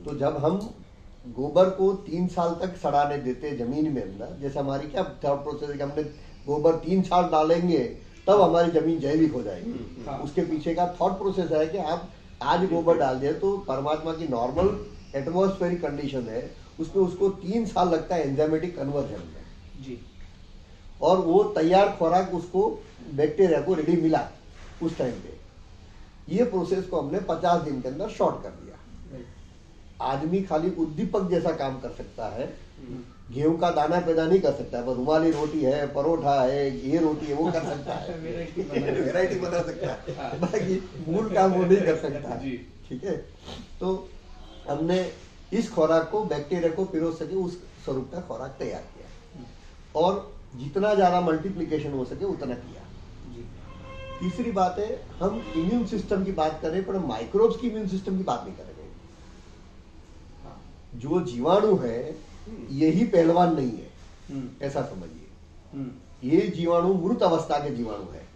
S2: तो जब हम गोबर को 3 साल तक सड़ाने देते जमीन में अंदर, जैसे हमारी क्या थॉट प्रोसेस है कि हमने गोबर 3 साल डालेंगे तब हमारी जमीन जैविक हो जाएगी, उसके पीछे का थॉट प्रोसेस है कि आप आज गोबर डाल दिए तो परमात्मा की नॉर्मल एटमॉस्फेरिक कंडीशन है, उसमें उसको 3 साल लगता है एंजाइमेटिक कन्वर्जन में जी। और वो तैयार खुराक उसको बैक्टीरिया को रेडी मिला उस टाइम पे। ये प्रोसेस को हमने 50 दिन के अंदर शॉर्ट कर दिया। आदमी खाली उद्दीपक जैसा काम कर सकता है, गेहूं का दाना पैदा नहीं कर सकता है, पर रुमाली रोटी है, परोठा है, ये रोटी है, वो कर सकता है, वेराइटी बना सकता है, बाकी मूल काम वो नहीं कर सकता, ठीक है। तो हमने इस खुराक को बैक्टीरिया को पिरोस सके उस स्वरूप का खुराक तैयार किया और जितना ज्यादा मल्टीप्लिकेशन हो सके उतना किया। तीसरी बात है, हम इम्यून सिस्टम की बात करें पर माइक्रोब्स की इम्यून सिस्टम की बात नहीं करेंगे। जो जीवाणु है यही पहलवान नहीं है, ऐसा समझिए। ये जीवाणु मृत अवस्था के जीवाणु है,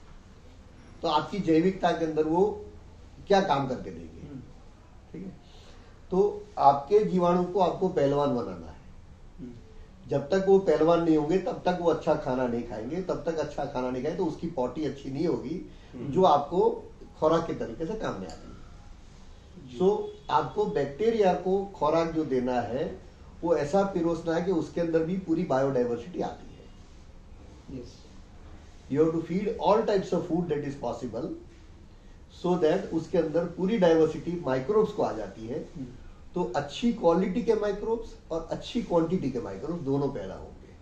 S2: तो आपकी जैविकता के अंदर वो क्या काम करके देंगे, ठीक है। तो आपके जीवाणु को आपको पहलवान बनाना है। जब तक वो पहलवान नहीं होंगे तब तक वो अच्छा खाना नहीं खाएंगे, तब तक अच्छा खाना नहीं खाएंगे तो उसकी पॉटी अच्छी नहीं होगी जो आपको खुराक के तरीके से काम में आती है। सो आपको बैक्टीरिया को खुराक जो देना है वो ऐसा पिरोसना है कि उसके अंदर भी पूरी बायोडाइवर्सिटी आती है। You have to feed all types of food that is possible, so that उसके अंदर पूरी डाइवर्सिटी माइक्रोब्स को आ जाती है। तो अच्छी क्वालिटी के माइक्रोब्स और अच्छी क्वांटिटी के माइक्रोब्स दोनों पैदा होंगे।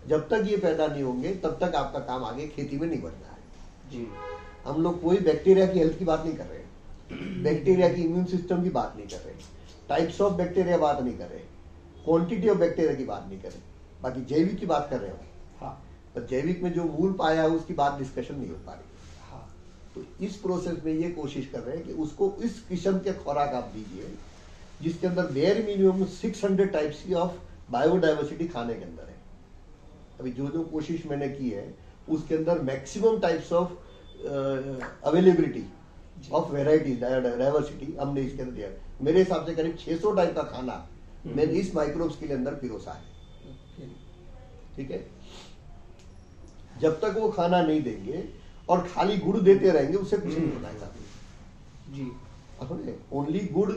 S2: जब तक ये पैदा नहीं होंगे तब तक आपका काम आगे खेती में नहीं बढ़ना है जी। हम लोग कोई बैक्टीरिया की हेल्थ की बात नहीं कर रहे हैं, बैक्टीरिया की इम्यून सिस्टम की बात नहीं कर रहे, टाइप्स ऑफ बैक्टीरिया बात नहीं कर रहे, क्वांटिटी ऑफ बैक्टीरिया की बात नहीं कर रहे, बाकी जैविक की बात कर रहे हो।
S1: हाँ।
S2: पर जैविक में जो मूल पाया है उसकी बात डिस्कशन नहीं हो पा रही।
S1: हाँ।
S2: तो इस प्रोसेस में ये कोशिश कर रहे हैं कि उसको इस किस्म के खुराक आप दीजिए जिसके अंदर बेयर मिनिमम 600 टाइप्स की ऑफ बायोडाइवर्सिटी खाने के अंदर है। अभी जो जो कोशिश मैंने की है उसके अंदर maximum types of availability of variety diversity हमने इसके अंदर दिया। मेरे हिसाब से करीब 600 टाइप का खाना मैंने इस माइक्रोब्स के लिए अंदर पिरोसा है। ठीक है, जब तक वो खाना नहीं देंगे और खाली गुड़ देते रहेंगे उससे कुछ नहीं होना है
S1: जी।
S2: ओनली गुड़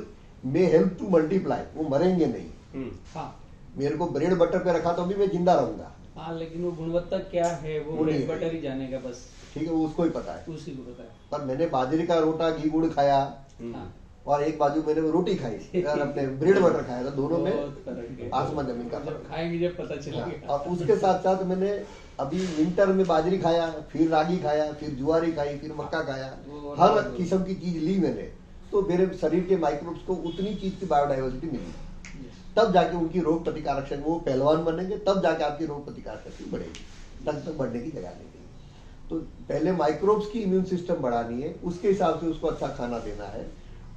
S2: मे हेल्प टू मल्टीप्लाई, वो मरेंगे नहीं।
S1: हाँ।
S2: मेरे को ब्रेड बटर पे रखा तो भी मैं जिंदा रहूंगा।
S1: हाँ, लेकिन वो गुणवत्ता क्या है वो ब्रेड बटर ही जानेगा बस।
S2: ठीक है, वो उसको ही पता है,
S1: उसी को पता है।
S2: पर मैंने बाजरे का रोटा घी गुड़ खाया
S1: हाँ।
S2: और एक बाजू मैंने वो रोटी खाई और अपने ब्रेड बटर खाया, तो दोनों में आसमान जमीन का फर्क।
S1: खाएंगे जब पता चलेगा।
S2: और उसके साथ साथ मैंने अभी विंटर में बाजरी खाया, फिर रागी खाया, फिर जुआरी खाई, फिर मक्का खाया, हर किस्म की चीज ली मैंने, तो मेरे शरीर के माइक्रोब्स को उतनी चीज की बायोडाइवर्सिटी मिली, तब जाके उनकी रोग प्रतिकारक शक्ति, वो पहलवान बनेंगे तब जाके आपकी रोग प्रतिकारक शक्ति बढ़ेगी, तक बढ़ने की जगह नहीं। तो पहले माइक्रोब्स की इम्यून सिस्टम बढ़ानी है, उसके हिसाब से उसको अच्छा खाना देना है,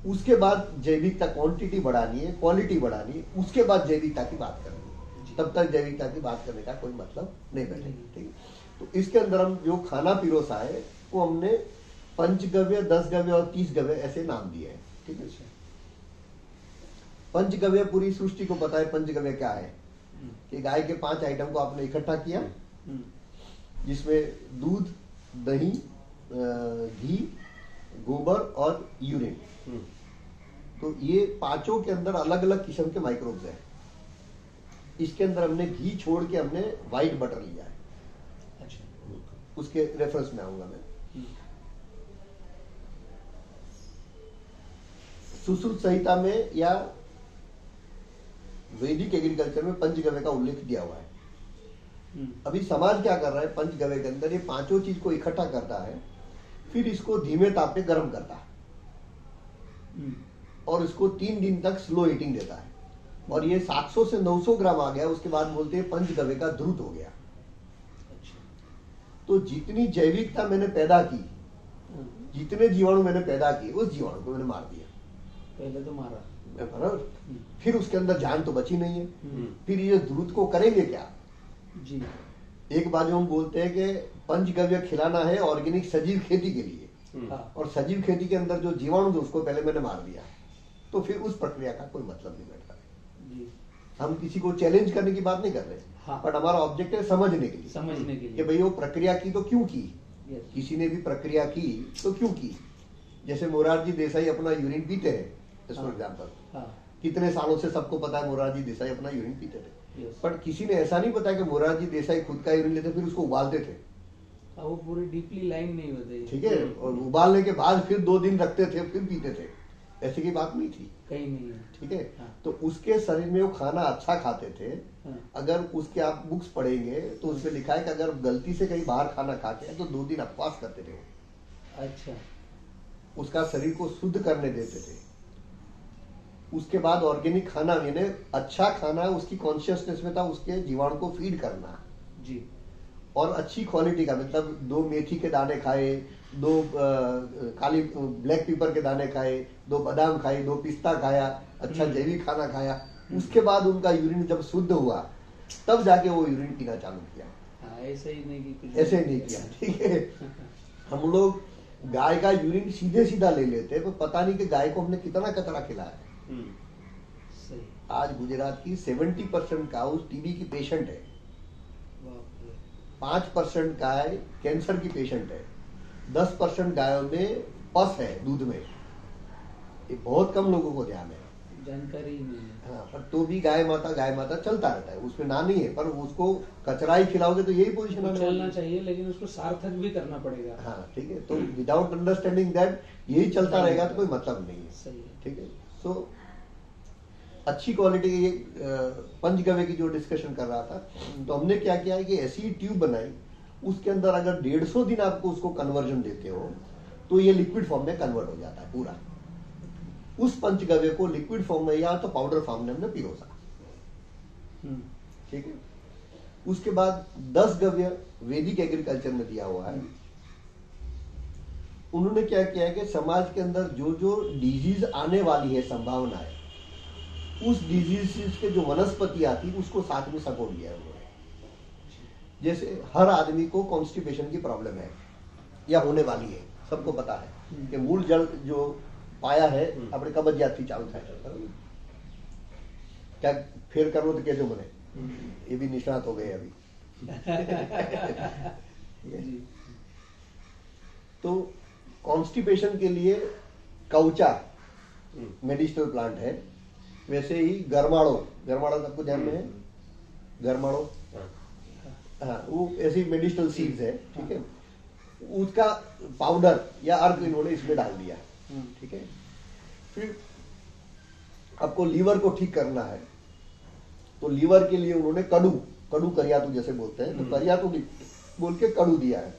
S2: उसके बाद जैविकता क्वांटिटी बढ़ानी है, क्वालिटी बढ़ानी है, उसके बाद जैविकता की बात करनी है। तब तक जैविकता की बात करने का कोई मतलब नहीं बैठेगा। ठीक है, तो इसके अंदर हम जो खाना पिरोसा है वो हमने पंचगव्य, 10 गव्य और 30 गव्य ऐसे नाम दिए हैं। ठीक है, पंचगव्य पूरी सृष्टि को पता है पंचगव्य क्या है, कि गाय के 5 आइटम को आपने इकट्ठा किया, जिसमें दूध, दही, घी, गोबर और यूरिन। तो ये पांचों के अंदर अलग अलग किस्म के माइक्रोब्स हैं। इसके अंदर हमने घी छोड़ के हमने व्हाइट बटर लिया है। अच्छा, उसके रेफरेंस में आऊंगा मैं। सुश्रुत संहिता में या वैदिक एग्रीकल्चर में पंचगव्य का उल्लेख दिया हुआ है। अभी समाज क्या कर रहा है, पंचगव्य के अंदर ये पांचों चीज को इकट्ठा करता है, फिर इसको धीमे ताप पे गर्म करता है और इसको 3 दिन तक स्लो हीटिंग देता है, और ये 700 से 900 ग्राम आ गया, उसके बाद बोलते हैं पंचगव्य का ध्रुत हो गया। तो जितनी जैविकता मैंने पैदा की, जितने जीवाणु मैंने पैदा किए, उस जीवाणु को मैंने मार दिया।
S1: पहले तो मारा,
S2: फिर उसके अंदर जान तो बची नहीं है। फिर ये ध्रुत को करेंगे क्या
S1: जी।
S2: एक बाजू हम बोलते हैं कि पंचगव्य खिलाना है ऑर्गेनिक सजीव खेती के लिए, और सजीव खेती के अंदर जो जीवाणु थे उसको पहले मैंने मार दिया, तो फिर उस प्रक्रिया का कोई मतलब नहीं बैठता है। हम किसी को चैलेंज करने की बात नहीं कर रहे, बट हमारा ऑब्जेक्ट है समझने के लिए कि भाई वो प्रक्रिया की तो क्यों की, किसी ने भी प्रक्रिया की तो क्यों की। जैसे मोरारजी देसाई अपना यूरिन पीते हैं, फॉर एग्जाम्पल, कितने सालों से सबको पता है मोरारजी देसाई अपना यूरिन पीते थे, पर किसी ने ऐसा नहीं बताया कि मोरारजी देसाई खुद का यूरिन लेते फिर उसको उबालते थे।
S1: वो पूरी डीपली लाइन नहीं होती।
S2: ठीक है, और उबालने के बाद फिर 2 दिन रखते थे फिर पीते थे, ऐसी की बात नहीं थी,
S1: कहीं नहीं है।
S2: ठीक है, तो उसके शरीर में वो खाना अच्छा खाते थे। अगर उसके आप बुक्स पढ़ेंगे तो उसमें लिखा है कि अगर गलती से कहीं बाहर खाना खाते हैं तो 2 दिन उपवास करते थे।
S1: अच्छा,
S2: उसका शरीर को शुद्ध करने देते थे। उसके बाद ऑर्गेनिक खाना, यानी अच्छा खाना उसकी कॉन्शियसनेस में था, उसके जीवाणु को फीड करना
S1: जी, और
S2: अच्छी क्वालिटी का, मतलब 2 मेथी के दाने खाए, 2 काली ब्लैक पेपर के दाने खाए, 2 बादाम खाए, 2 पिस्ता खाया, अच्छा जैविक खाना खाया। उसके बाद उनका यूरिन जब शुद्ध हुआ तब जाके वो यूरिन पीना चालू किया।
S1: ऐसे ही नहीं कि
S2: ऐसे नहीं किया। ठीक है, हम लोग गाय का यूरिन सीधे सीधा ले लेते हैं, तो पता नहीं कि गाय को हमने कितना कचरा खिलाया है। आज गुजरात की 70% काउस टीबी की पेशेंट है, 5% गाय कैंसर की पेशेंट है, 10% गायों में पस है दूध में। ये बहुत कम लोगों को ध्यान है,
S1: जानकारी नहीं है।
S2: हाँ, पर तो भी गाय माता चलता रहता है, उसमें ना नहीं है, पर उसको कचरा ही खिलाओगे तो यही पोजीशन
S1: चलना चाहिए, लेकिन उसको सार्थक भी करना पड़ेगा।
S2: हाँ, ठीक है, तो विदाउट अंडरस्टैंडिंग दैट यही चलता रहेगा तो कोई मतलब नहीं है।
S1: सही है,
S2: ठीक है। सो अच्छी क्वालिटी की पंचगव्य की जो डिस्कशन कर रहा था, तो हमने क्या किया है कि ऐसी ट्यूब बनाई, उसके अंदर अगर 150 दिन आपको उसको कन्वर्जन देते हो तो ये लिक्विड फॉर्म में कन्वर्ट हो जाता है पूरा। उस पंचगव्य को लिक्विड फॉर्म में या तो पाउडर फॉर्म में हमने पिरोसा। ठीक है। उसके बाद 10 गव्य वैदिक एग्रीकल्चर में दिया हुआ है। उन्होंने क्या किया है कि समाज के अंदर जो जो डिजीज आने वाली है संभावना है, उस डिजीज के जो वनस्पति आती उसको साथ में सपोर्ट दिया है उन्होंने। जैसे हर आदमी को कॉन्स्टिपेशन की प्रॉब्लम है या होने वाली है, सबको पता है कि मूल जल जो पाया है अपने कब्जियात चालू था। क्या फिर करो तो कैसे बने, ये भी निष्णात हो गए अभी। तो कॉन्स्टिपेशन के लिए कौचा मेडिसिनल प्लांट है। वैसे ही गरमाड़ो सबको ध्यान में है, गरमाड़ो, हाँ, वो ऐसी मेडिसिनल सीड्स है। ठीक है। उसका पाउडर या अर्क इन्होंने इसमें डाल दिया। ठीक है। फिर आपको लीवर को ठीक करना है तो लीवर के लिए उन्होंने कड़ू करियातू जैसे बोलते हैं, तो करियातू बोल के कड़ू दिया है।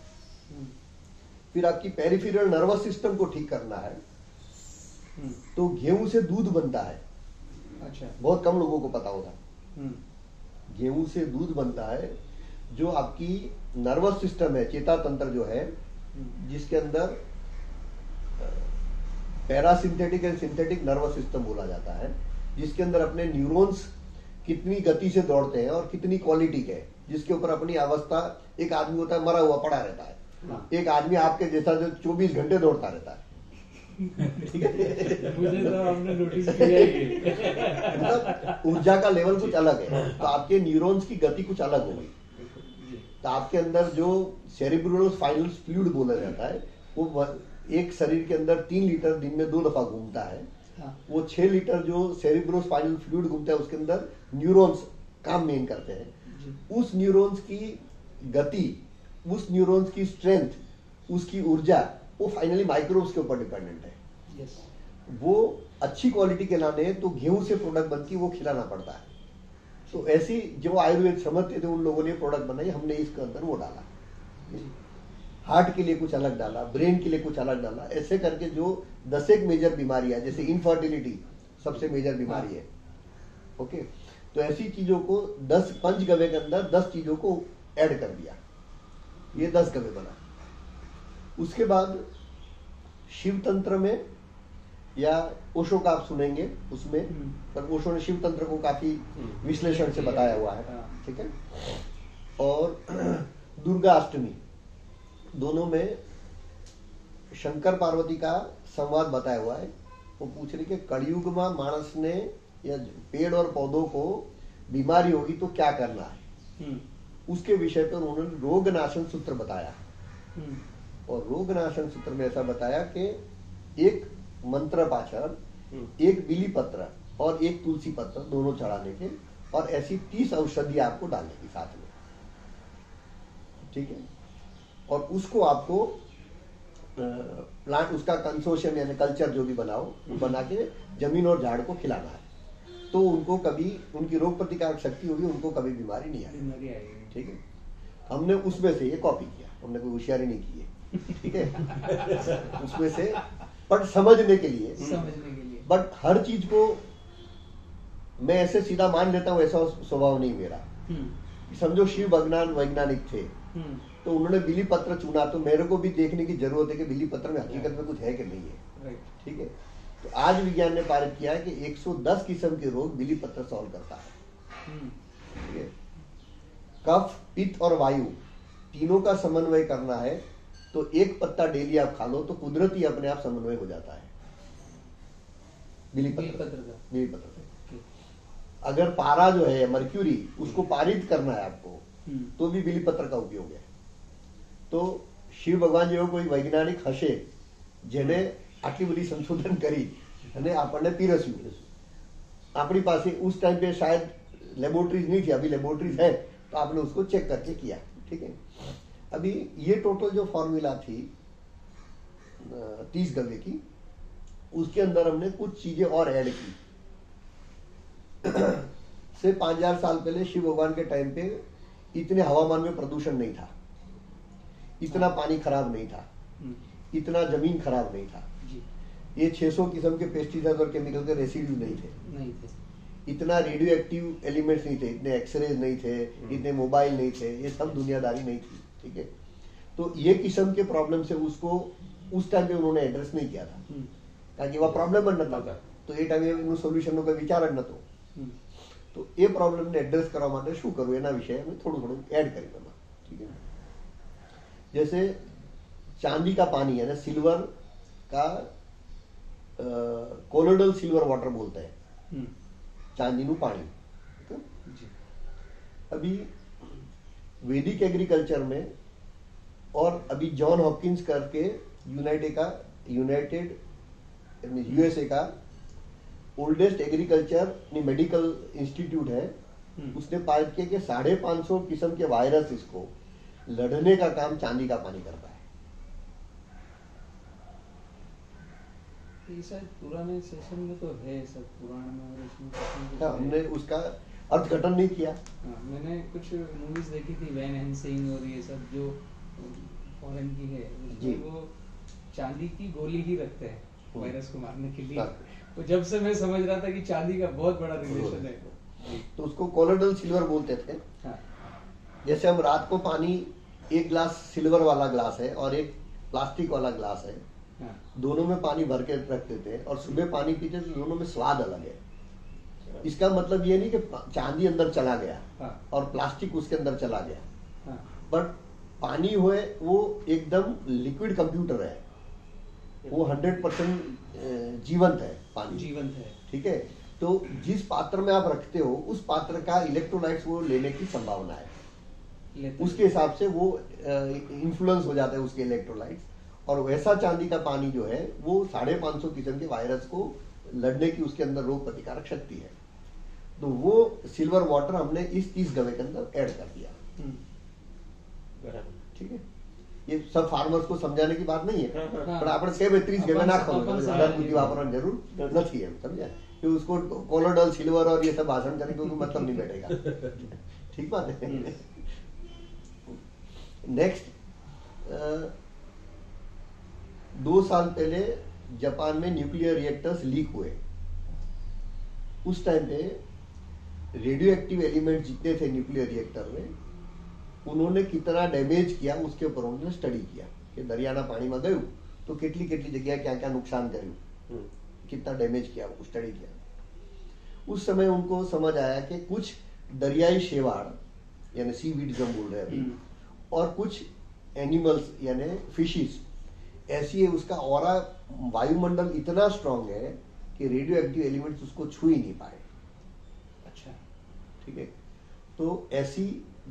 S2: फिर आपकी पेरिफेरल नर्वस सिस्टम को ठीक करना है तो गेहूं से दूध बनता है। अच्छा, बहुत कम लोगों को पता होगा। गेहूं से दूध बनता है जो आपकी नर्वस सिस्टम है, चेता तंत्र जो है, जिसके अंदर पैरासिंथेटिक एंड सिंथेटिक नर्वस सिस्टम बोला जाता है, जिसके अंदर अपने न्यूरॉन्स कितनी गति से दौड़ते हैं और कितनी क्वालिटी के, जिसके ऊपर अपनी अवस्था, एक आदमी होता है मरा हुआ पड़ा रहता है, एक आदमी आपके जैसा जो 24 घंटे दौड़ता रहता है। ठीक है।
S1: मुझे तो आपने नोटिस किया ही
S2: मतलब ऊर्जा का लेवल कुछ अलग है, तो आपके न्यूरॉन्स की गति कुछ अलग होगी। तो आपके अंदर जो सेरिब्रल स्पाइनल फ्लूइड बोला जाता है वो एक शरीर के अंदर 3 लीटर दिन में 2 दफा घूमता है। वो 6 लीटर जो सेरिब्रो स्पाइनल फ्लूइड घूमता है उसके अंदर न्यूरॉन्स काम मेन करते हैं। उस न्यूरॉन्स की गति, उस न्यूरॉन्स की स्ट्रेंथ, उसकी ऊर्जा, वो फाइनली माइक्रोब्स के ऊपर डिपेंडेंट है। वो अच्छी क्वालिटी के लाने तो गेहूं से प्रोडक्ट बनती वो खिलाना पड़ता है। तो ऐसी जो आयुर्वेद समझते थे उन लोगों ने प्रोडक्ट बनाई, हमने इसके अंदर वो डाला। हार्ट के लिए कुछ अलग डाला, ब्रेन के लिए कुछ अलग डाला, ऐसे करके जो 10 एक मेजर बीमारियां, जैसे इनफर्टिलिटी सबसे मेजर बीमारी है। ओके, तो ऐसी चीजों को 10 पंचगव्य के अंदर 10 चीजों को ऐड कर दिया, ये 10 गव्य बना। उसके बाद शिव तंत्र में या ओशो का आप सुनेंगे उसमें, पर ओशो ने शिव तंत्र को काफी विश्लेषण से बताया हुआ है। ठीक है। और दुर्गा अष्टमी, दोनों में शंकर पार्वती का संवाद बताया हुआ है। वो पूछ रही कि कलयुग में मानस ने या पेड़ और पौधों को बीमारी होगी तो क्या करना है, उसके विषय पर उन्होंने रोग नाशन सूत्र बताया। और रोग नाशन सूत्र में ऐसा बताया कि एक मंत्र पाचन, एक बिली पत्र और एक तुलसी पत्र दोनों चढ़ाने के, और ऐसी 30 औषधि आपको डालने की साथ में। ठीक है। और उसको आपको प्लांट, उसका कंसोर्शियम यानी कल्चर जो भी बनाओ, बना के जमीन और झाड़ को खिलाना है, तो उनको कभी उनकी रोग प्रतिकारक शक्ति होगी, उनको कभी बीमारी नहीं आएगी। ठीक है। हमने उसमें से ये कॉपी किया, हमने कोई होशियारी नहीं की है। ठीक है। उसमें से बट समझने के लिए, बट हर चीज को मैं ऐसे सीधा मान लेता हूँ, ऐसा स्वभाव नहीं मेरा। समझो शिव भगवान वैज्ञानिक थे, तो उन्होंने बिली पत्र चुना, तो मेरे को भी देखने की जरूरत है कि बिली पत्र में हकीकत में कुछ है कि नहीं है। ठीक है। तो आज विज्ञान ने पारित किया है कि 110 किस्म के रोग बिली पत्र सॉल्व करता है। ठीक है। कफ, पित्त और वायु तीनों का समन्वय करना है तो एक पत्ता डेली आप खा लो तो कुदरती अपने आप समन्वय हो जाता है बिली पत्र का। अगर पारा जो है मर्क्यूरी, उसको पारित करना है आपको, तो भी बिली पत्र का उपयोग है। तो शिव भगवान જેવો કોઈ વૈજ્ઞાનિક હશે જેને આટલી બધી સંશોધન કરી અને આપણને પીરસ્યું, આપણી પાસે उस टाइम पे शायद लेबोरेटरीज नहीं थी, अभी लेबोरेटरीज है, तो आपने उसको चेक करके किया। ठीक है। अभी ये टोटल जो फॉर्मूला थी 30 गव्य की, उसके अंदर हमने कुछ चीजें और ऐड की। से 5000 साल पहले शिव भगवान के टाइम पे इतने हवामान में प्रदूषण नहीं था, इतना पानी खराब नहीं था, इतना जमीन खराब नहीं था। ये 600 किस्म के पेस्टिसाइड और केमिकल के रेसिड्यू नहीं थे, इतना रेडियो एक्टिव एलिमेंट्स नहीं थे, इतने एक्सरेज नहीं थे, इतने मोबाइल नहीं थे, ये सब दुनियादारी नहीं थी, ठीक है। तो ये किस्म के प्रॉब्लम से उसको उस टाइम पे उन्होंने एड्रेस नहीं किया था, ताकि वह प्रॉब्लम बन न था, तो ये टाइम એનું સોલ્યુશનનો કોઈ વિચાર જ નતો। તો એ પ્રોબ્લેમને એડ્રેસ કરવા માટે શું કરવું એના વિશે અમે થોડું એડ કરી દેવા, ठीक है। जैसे चांदी का पानी है ना, सिल्वर का कोलोडल सिल्वर वाटर बोलते हैं, चांदीનું पानी। अभी वैदिक एग्रीकल्चर में और अभी जॉन हॉपकिंस करके यूनाइटेड यूएसए का ओल्डेस्ट एग्रीकल्चर मेडिकल इंस्टीट्यूट है, उसने पाया किया कि 550 किस्म के वायरस इसको लड़ने का काम चांदी का पानी करता है।
S1: ये शायद पुराने सेशन में तो है, सब पुराने में, और इसमें
S2: हमने उसका अर्थघटन नहीं किया।
S1: मैंने कुछ मूवीज देखी थी, वैन हेंसिंग और ये सब जो फॉरेन की है, उसमें वो चांदी की गोली ही रखते हैं वायरस को मारने के लिए। तो जब से मैं समझ रहा था कि चांदी का बहुत बड़ा रिलेशन है,
S2: तो उसको कोलोडल सिल्वर बोलते थे। जैसे हम रात को पानी, एक ग्लास सिल्वर वाला ग्लास है और एक प्लास्टिक वाला ग्लास है, दोनों में पानी भर के रख देते हैं और सुबह पानी पीते तो दोनों में स्वाद अलग है। इसका मतलब ये नहीं कि चांदी अंदर चला गया और प्लास्टिक उसके अंदर चला गया, बट पानी हुए वो एकदम लिक्विड कंप्यूटर है, वो 100% जीवंत है, पानी
S1: जीवंत है,
S2: ठीक है। तो जिस पात्र में आप रखते हो उस पात्र का इलेक्ट्रोलाइट्स वो लेने की संभावना है, उसके हिसाब से वो इन्फ्लुएंस हो जाता है उसके इलेक्ट्रोलाइट्स। और वैसा चांदी का पानी जो है वो 550 किस्म के वायरस को लड़ने की उसके अंदर रोग प्रतिकारक शक्ति है। तो वो सिल्वर वाटर हमने इस 30 गवे के अंदर ऐड कर दिया, ठीक है। ये सब फार्मर्स को समझाने की बात नहीं है, पर આપણે કે 30 ગમે નાખો, વધારે બુદ્ધિ વાપરવાની જરૂર નથી એમ, समझा। कि उसको कोलोडल सिल्वर और ये सब भाषण करने का कोई मतलब नहीं बैठेगा, ठीक बात है। नेक्स्ट, 2 साल पहले जापान में न्यूक्लियर रिएक्टर्स लीक हुए। उस टाइम पे रेडियो एक्टिव एलिमेंट जितने थे न्यूक्लियर रिएक्टर में, उन्होंने कितना डैमेज किया उसके ऊपर उन्होंने स्टडी किया कि दरियाना पानी में गયું तो કેટલી जगह क्या क्या नुकसान કર્યું, कितना डैमेज किया, वो स्टडी किया। उस समय उनको समझ आया कि कुछ दरियाई शेवाड़ यानी सी वीड जो हम बोल रहे हैं, और कुछ एनिमल्स यानी फिशिस ऐसी है, उसका ऑरा वायुमंडल इतना स्ट्रांग है कि रेडियो एक्टिव एलिमेंट्स उसको छू ही नहीं पाए।
S1: अच्छा,
S2: ठीक है। तो ऐसी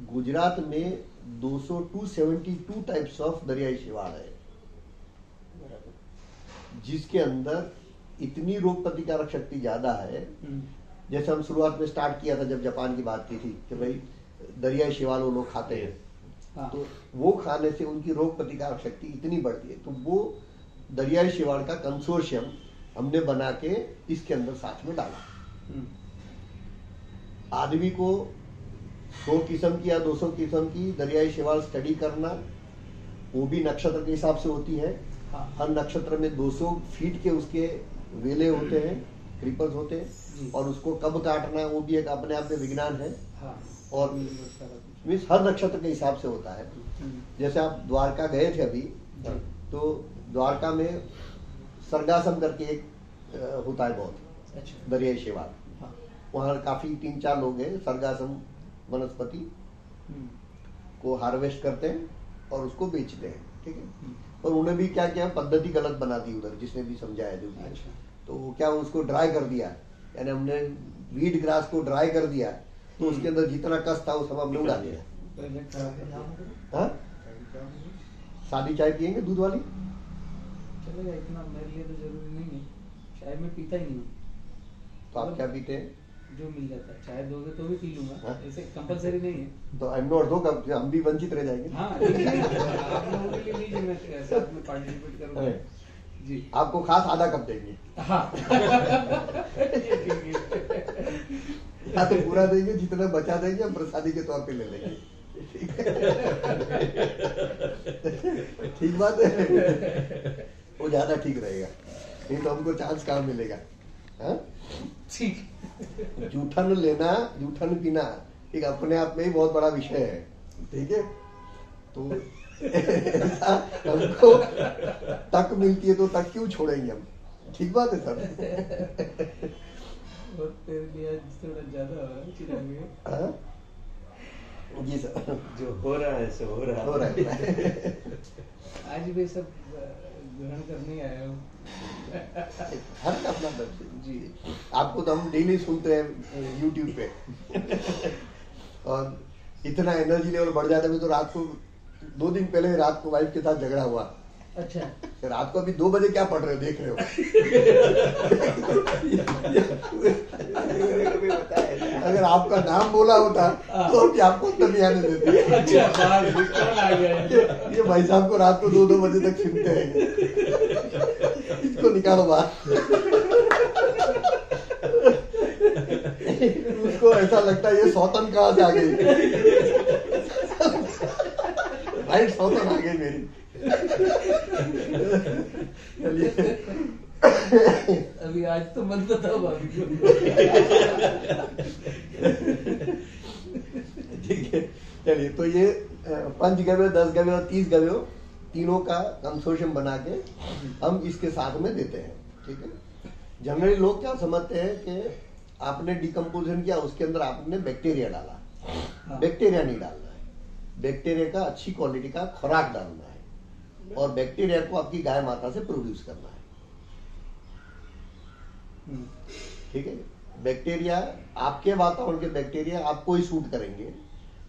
S2: गुजरात में 272 टाइप्स ऑफ दरियाई शेवाड़ है, जिसके अंदर इतनी रोग प्रतिकारक शक्ति ज्यादा है। जैसे हम शुरुआत में स्टार्ट किया था जब जापान की बात की थी कि भाई दरियाई शेवाल वो लोग खाते हैं, तो वो खाने से उनकी रोग प्रतिकारक शक्ति इतनी बढ़ती है। तो वो दरियाई शेवाल का कंसोर्शियम हमने बना के इसके अंदर साथ में डाला। आदमी को 100 किस्म की या 200 किस्म की दरियाई शेवाल स्टडी करना, वो भी नक्षत्र के हिसाब से होती है। हर नक्षत्र में 200 फीट के उसके वेले होते हैं, क्रीपर्स होते हैं, और उसको कब काटना वो भी एक अपने आप में विज्ञान है। और मीन्स हर नक्षत्र के हिसाब से होता है। जैसे आप द्वारका गए थे अभी, तो द्वारका में सरगासम करके एक होता है बहुत दरियाई शेवाल, वहाँ काफी 3-4 लोग हैं, सरगासम वनस्पति को हार्वेस्ट करते हैं और उसको बेचते हैं, ठीक है। और उन्हें भी क्या क्या पद्धति गलत बना दी उधर, जिसने भी समझाया जो भी। तो क्या उसको ड्राई कर दिया, यानी हमने वीड ग्रास को ड्राई कर दिया, तो उसके अंदर जितना कस था वो सब हमने उड़ा दिया। सादी चाय पियेंगे दूध वाली?
S1: चलेगा, इतना मेरे लिए तो जरूरी नहीं है, चाय मैं पीता ही नहीं हूँ।
S2: तो आप क्या पीते हैं?
S1: जो मिल जाता है, चाय दोगे तो भी पी लूंगा, ऐसे कंपलसरी नहीं है।
S2: तो आई नॉट दो कब हम भी वंचित रह जाएंगे।
S1: हाँ, आप लोगों के लिए लीजिए, मैं साथ में पार्टिसिपेट करूंगा जी।
S2: आपको खास आधा कप देंगे।
S1: हाँ
S2: या तो पूरा देंगे, जितना बचा देंगे हम प्रसादी के तौर पे ले लेंगे, ठीक बात है, वो ज्यादा ठीक रहेगा। नहीं तो हमको चांस कहाँ मिलेगा। हाँ?
S1: ठीक।
S2: जूठन लेना, जूठन पीना एक अपने आप में ही बहुत बड़ा विषय है, ठीक है। तो हमको तक मिलती है तो तक क्यों छोड़ेंगे हम, ठीक बात है सर।
S1: थोड़ा ज्यादा हो रहा है
S2: जी सर,
S3: जो हो रहा है सो हो रहा
S2: है।
S1: आज भी सब ग्रहण करने आया हूँ।
S2: हर अपना दर्द जी। आपको तो हम डेली सुनते हैं YouTube पे और इतना एनर्जी लेवल बढ़ जाता है। तो रात को 2 दिन पहले रात को वाइफ के साथ झगड़ा हुआ।
S1: अच्छा,
S2: रात को अभी 2 बजे क्या पढ़ रहे हो, देख रहे हो? अगर आपका नाम बोला होता तो अभी आपको तभी आने देते।
S1: अच्छा, आ गया।
S2: ये भाई साहब को रात को 2-2 बजे तक सुनते हैं, इसको निकालो बाहर। उसको ऐसा लगता है ये सौतन कहाँ से आ गई, भाई सौतन आ गई मेरी।
S1: अभी आज तो मन बताओ भाभी को।
S2: ठीक है, चलिए। तो ये 5 गव्य, 10 गव्य और 30 गव्य तीनों का कंसोर्शियम बना के हम इसके साथ में देते हैं, ठीक है। जनरली लोग क्या समझते हैं कि आपने डिकम्पोजिशन किया, उसके अंदर आपने बैक्टीरिया डाला। बैक्टीरिया नहीं डालना है, बैक्टीरिया का अच्छी क्वालिटी का खुराक डालना है और बैक्टीरिया को आपकी गाय माता से प्रोड्यूस करना है, ठीक है। बैक्टीरिया, आपके वातावरण के बैक्टीरिया आपको ही सूट करेंगे,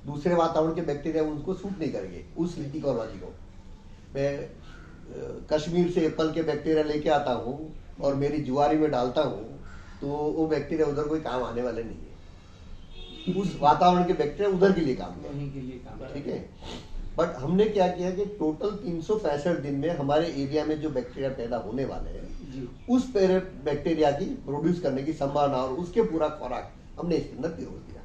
S2: दूसरे वातावरण के बैक्टीरिया उनको सूट नहीं करेंगे उस इकोलॉजी को। मैं कश्मीर से एप्पल के बैक्टीरिया लेके आता हूँ और मेरी जुआरी में डालता हूँ तो वो बैक्टीरिया उधर कोई काम आने वाले नहीं है। उस वातावरण के बैक्टीरिया उधर के लिए काम है, ठीक है। बट हमने क्या किया कि टोटल 365 दिन में हमारे एरिया में जो बैक्टीरिया पैदा होने वाले हैं उस बैक्टीरिया की प्रोड्यूस करने की संभावना और उसके पूरा खुराक हमने इसके अंदर पिरोज दिया।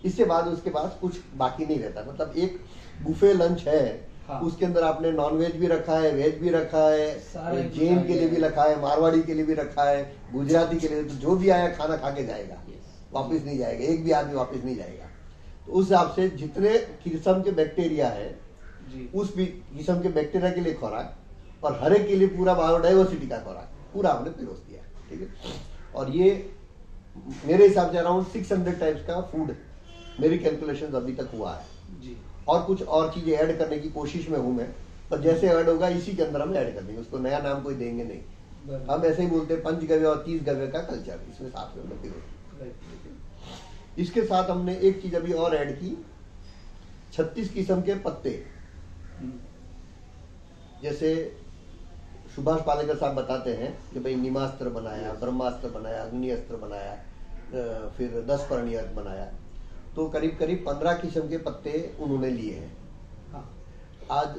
S2: इससे बाद उसके पास कुछ बाकी नहीं रहता। मतलब एक बुफे लंच है, हाँ। उसके अंदर आपने नॉन वेज भी रखा है, वेज भी रखा है, जैन के लिए भी रखा है, मारवाड़ी के लिए भी रखा है, गुजराती के लिए, तो जो भी आया खाना खा के जाएगा, वापिस नहीं जाएगा, एक भी आदमी वापिस नहीं जाएगा। तो उस हिसाब से जितने किस्म के बैक्टीरिया है उस किस्म के बैक्टीरिया के लिए खुराक और हर एक के लिए पूरा बायोडाइवर्सिटी का खुराक पूरा हमने पिरोस दिया, ठीक है। और ये मेरे हिसाब से अराउंड 600 टाइप्स का फूड मेरी कैलकुलेशन अभी तक हुआ है जी। और कुछ और चीजें ऐड करने की कोशिश में हूं मैं, पर जैसे ऐड होगा इसी के अंदर हम ऐड कर देंगे, उसको नया नाम कोई देंगे नहीं। हम ऐसे ही बोलते हैं 5 गव्य और 30 गव्य का कल्चर, इसमें साथ में हमने पिरोस। इसके साथ हमने एक चीज अभी और ऐड की, 36 किस्म के पत्ते। जैसे सुभाष पालेकर साहब बताते हैं कि भाई निमास्त्र बनाया, ब्रह्मास्त्र बनाया, अग्नि अस्त्र बनाया, फिर 10 पर्णी अस्त्र बनाया, तो करीब करीब 15 किस्म के पत्ते उन्होंने लिए हैं। हाँ। आज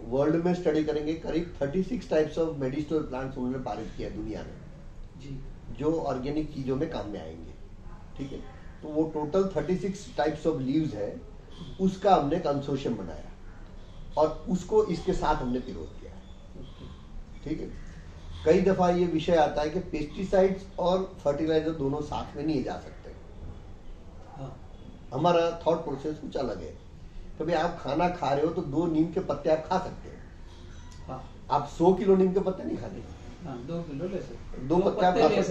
S2: वर्ल्ड में स्टडी करेंगे, करीब 36 टाइप्स ऑफ मेडिसिनल प्लांट्स उन्होंने पारित किया दुनिया में जी, जो ऑर्गेनिक चीजों में काम में आएंगे, ठीक है। तो वो टोटल 36 टाइप्स ऑफ लीव्स है, उसका हमने कंसोर्शियम बनाया और उसको इसके साथ हमने पिरोज किया, ठीक है। कई दफा ये विषय आता है कि पेस्टिसाइड्स और फर्टिलाइजर दोनों साथ में नहीं जा सकते। हाँ। हमारा थॉट प्रोसेस कुछ अलग है। कभी आप खाना खा रहे हो तो 2 नीम के पत्ते आप खा सकते हैं, हाँ। आप 100 किलो नीम के पत्ते नहीं खाते, हाँ, 2 किलो ले सकते, 2 पत्ते आप खा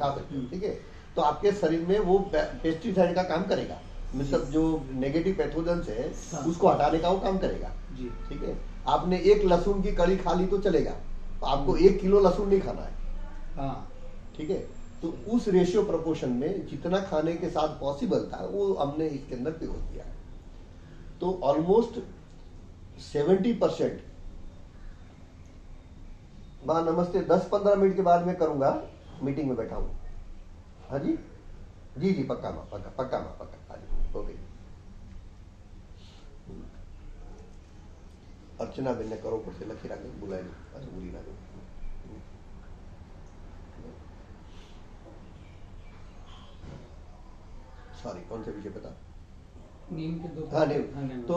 S2: सकते हैं, ठीक है। तो आपके शरीर में वो पेस्टिसाइड का काम करेगा, मतलब जो नेगेटिव पैथोजेंस है, हाँ, उसको हटाने का वो काम करेगा, ठीक है। आपने 1 लहसुन की कड़ी खा ली तो चलेगा, आपको 1 किलो लहसुन नहीं खाना है, हाँ, ठीक है। तो उस रेशियो प्रोपोर्शन में जितना खाने के साथ पॉसिबल था वो हमने इसके अंदर पिरोज दिया है। तो ऑलमोस्ट 70%। मां नमस्ते, 10-15 मिनट के बाद मैं करूंगा, मीटिंग में बैठा हूं। हाँ जी जी जी, पक्का मां, पक्का मां, पक्का, हाँ जी, ओके। अर्चना बेन ने करो पर से लखी राखे बुलाए नहीं, बुरी ना दो। सॉरी, कौन सा विषय पता?
S1: नीम के 2।
S2: हाँ, नीम। तो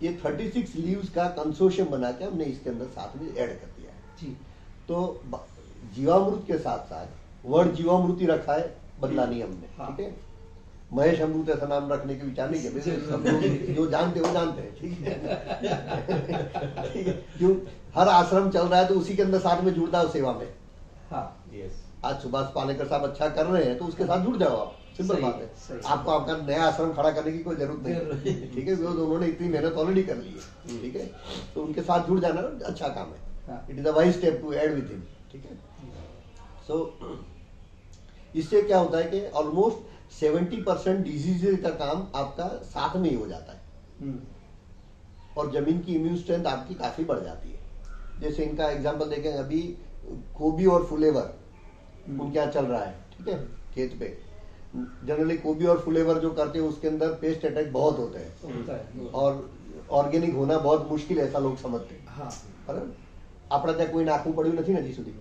S2: ये 36 लीव्स का कंसोर्शियम बना के हमने इसके अंदर साथ में ऐड कर दिया है जी। तो जीवामृत के साथ साथ वर्ड जीवामृति रखा है, बदला नहीं हमने। ठीक है, महेश अमृत ऐसा नाम रखने के विचार नहीं किया, जो जानते वो जानते हैं। ठीक है, ठीक है, क्यों हर आश्रम चल रहा है तो उसी के अंदर साथ में जुड़ता है सेवा में। हाँ, आज सुभाष पालेकर साहब अच्छा कर रहे हैं तो उसके साथ जुड़ जाओ आप, सिंपल बात है। आपको आपका नया आश्रम खड़ा करने की कोई जरूरत नहीं है। ठीक है, उन्होंने इतनी मेहनत ऑलरेडी कर ली है। ठीक है, तो उनके साथ जुड़ जाना अच्छा काम है। It is a wise step to add with him. ठीक है, सो इससे क्या होता है कि ऑलमोस्ट 70% डिजीज का काम आपका साथ में ही हो जाता है और जमीन की इम्यून स्ट्रेंथ आपकी काफी बढ़ जाती है। जैसे इनका एग्जांपल देखें, अभी कोबी और फुलेवर उनके यहाँ चल रहा है। ठीक है, खेत पे जनरली कोबी और फुलेवर जो करते हैं उसके अंदर पेस्ट अटैक बहुत होते हैं और ऑर्गेनिक होना बहुत मुश्किल है, ऐसा लोग समझते हैं। हाँ, अपना ત્યાં કોઈ નાખવું પડ્યું નથી ને હજી સુધી,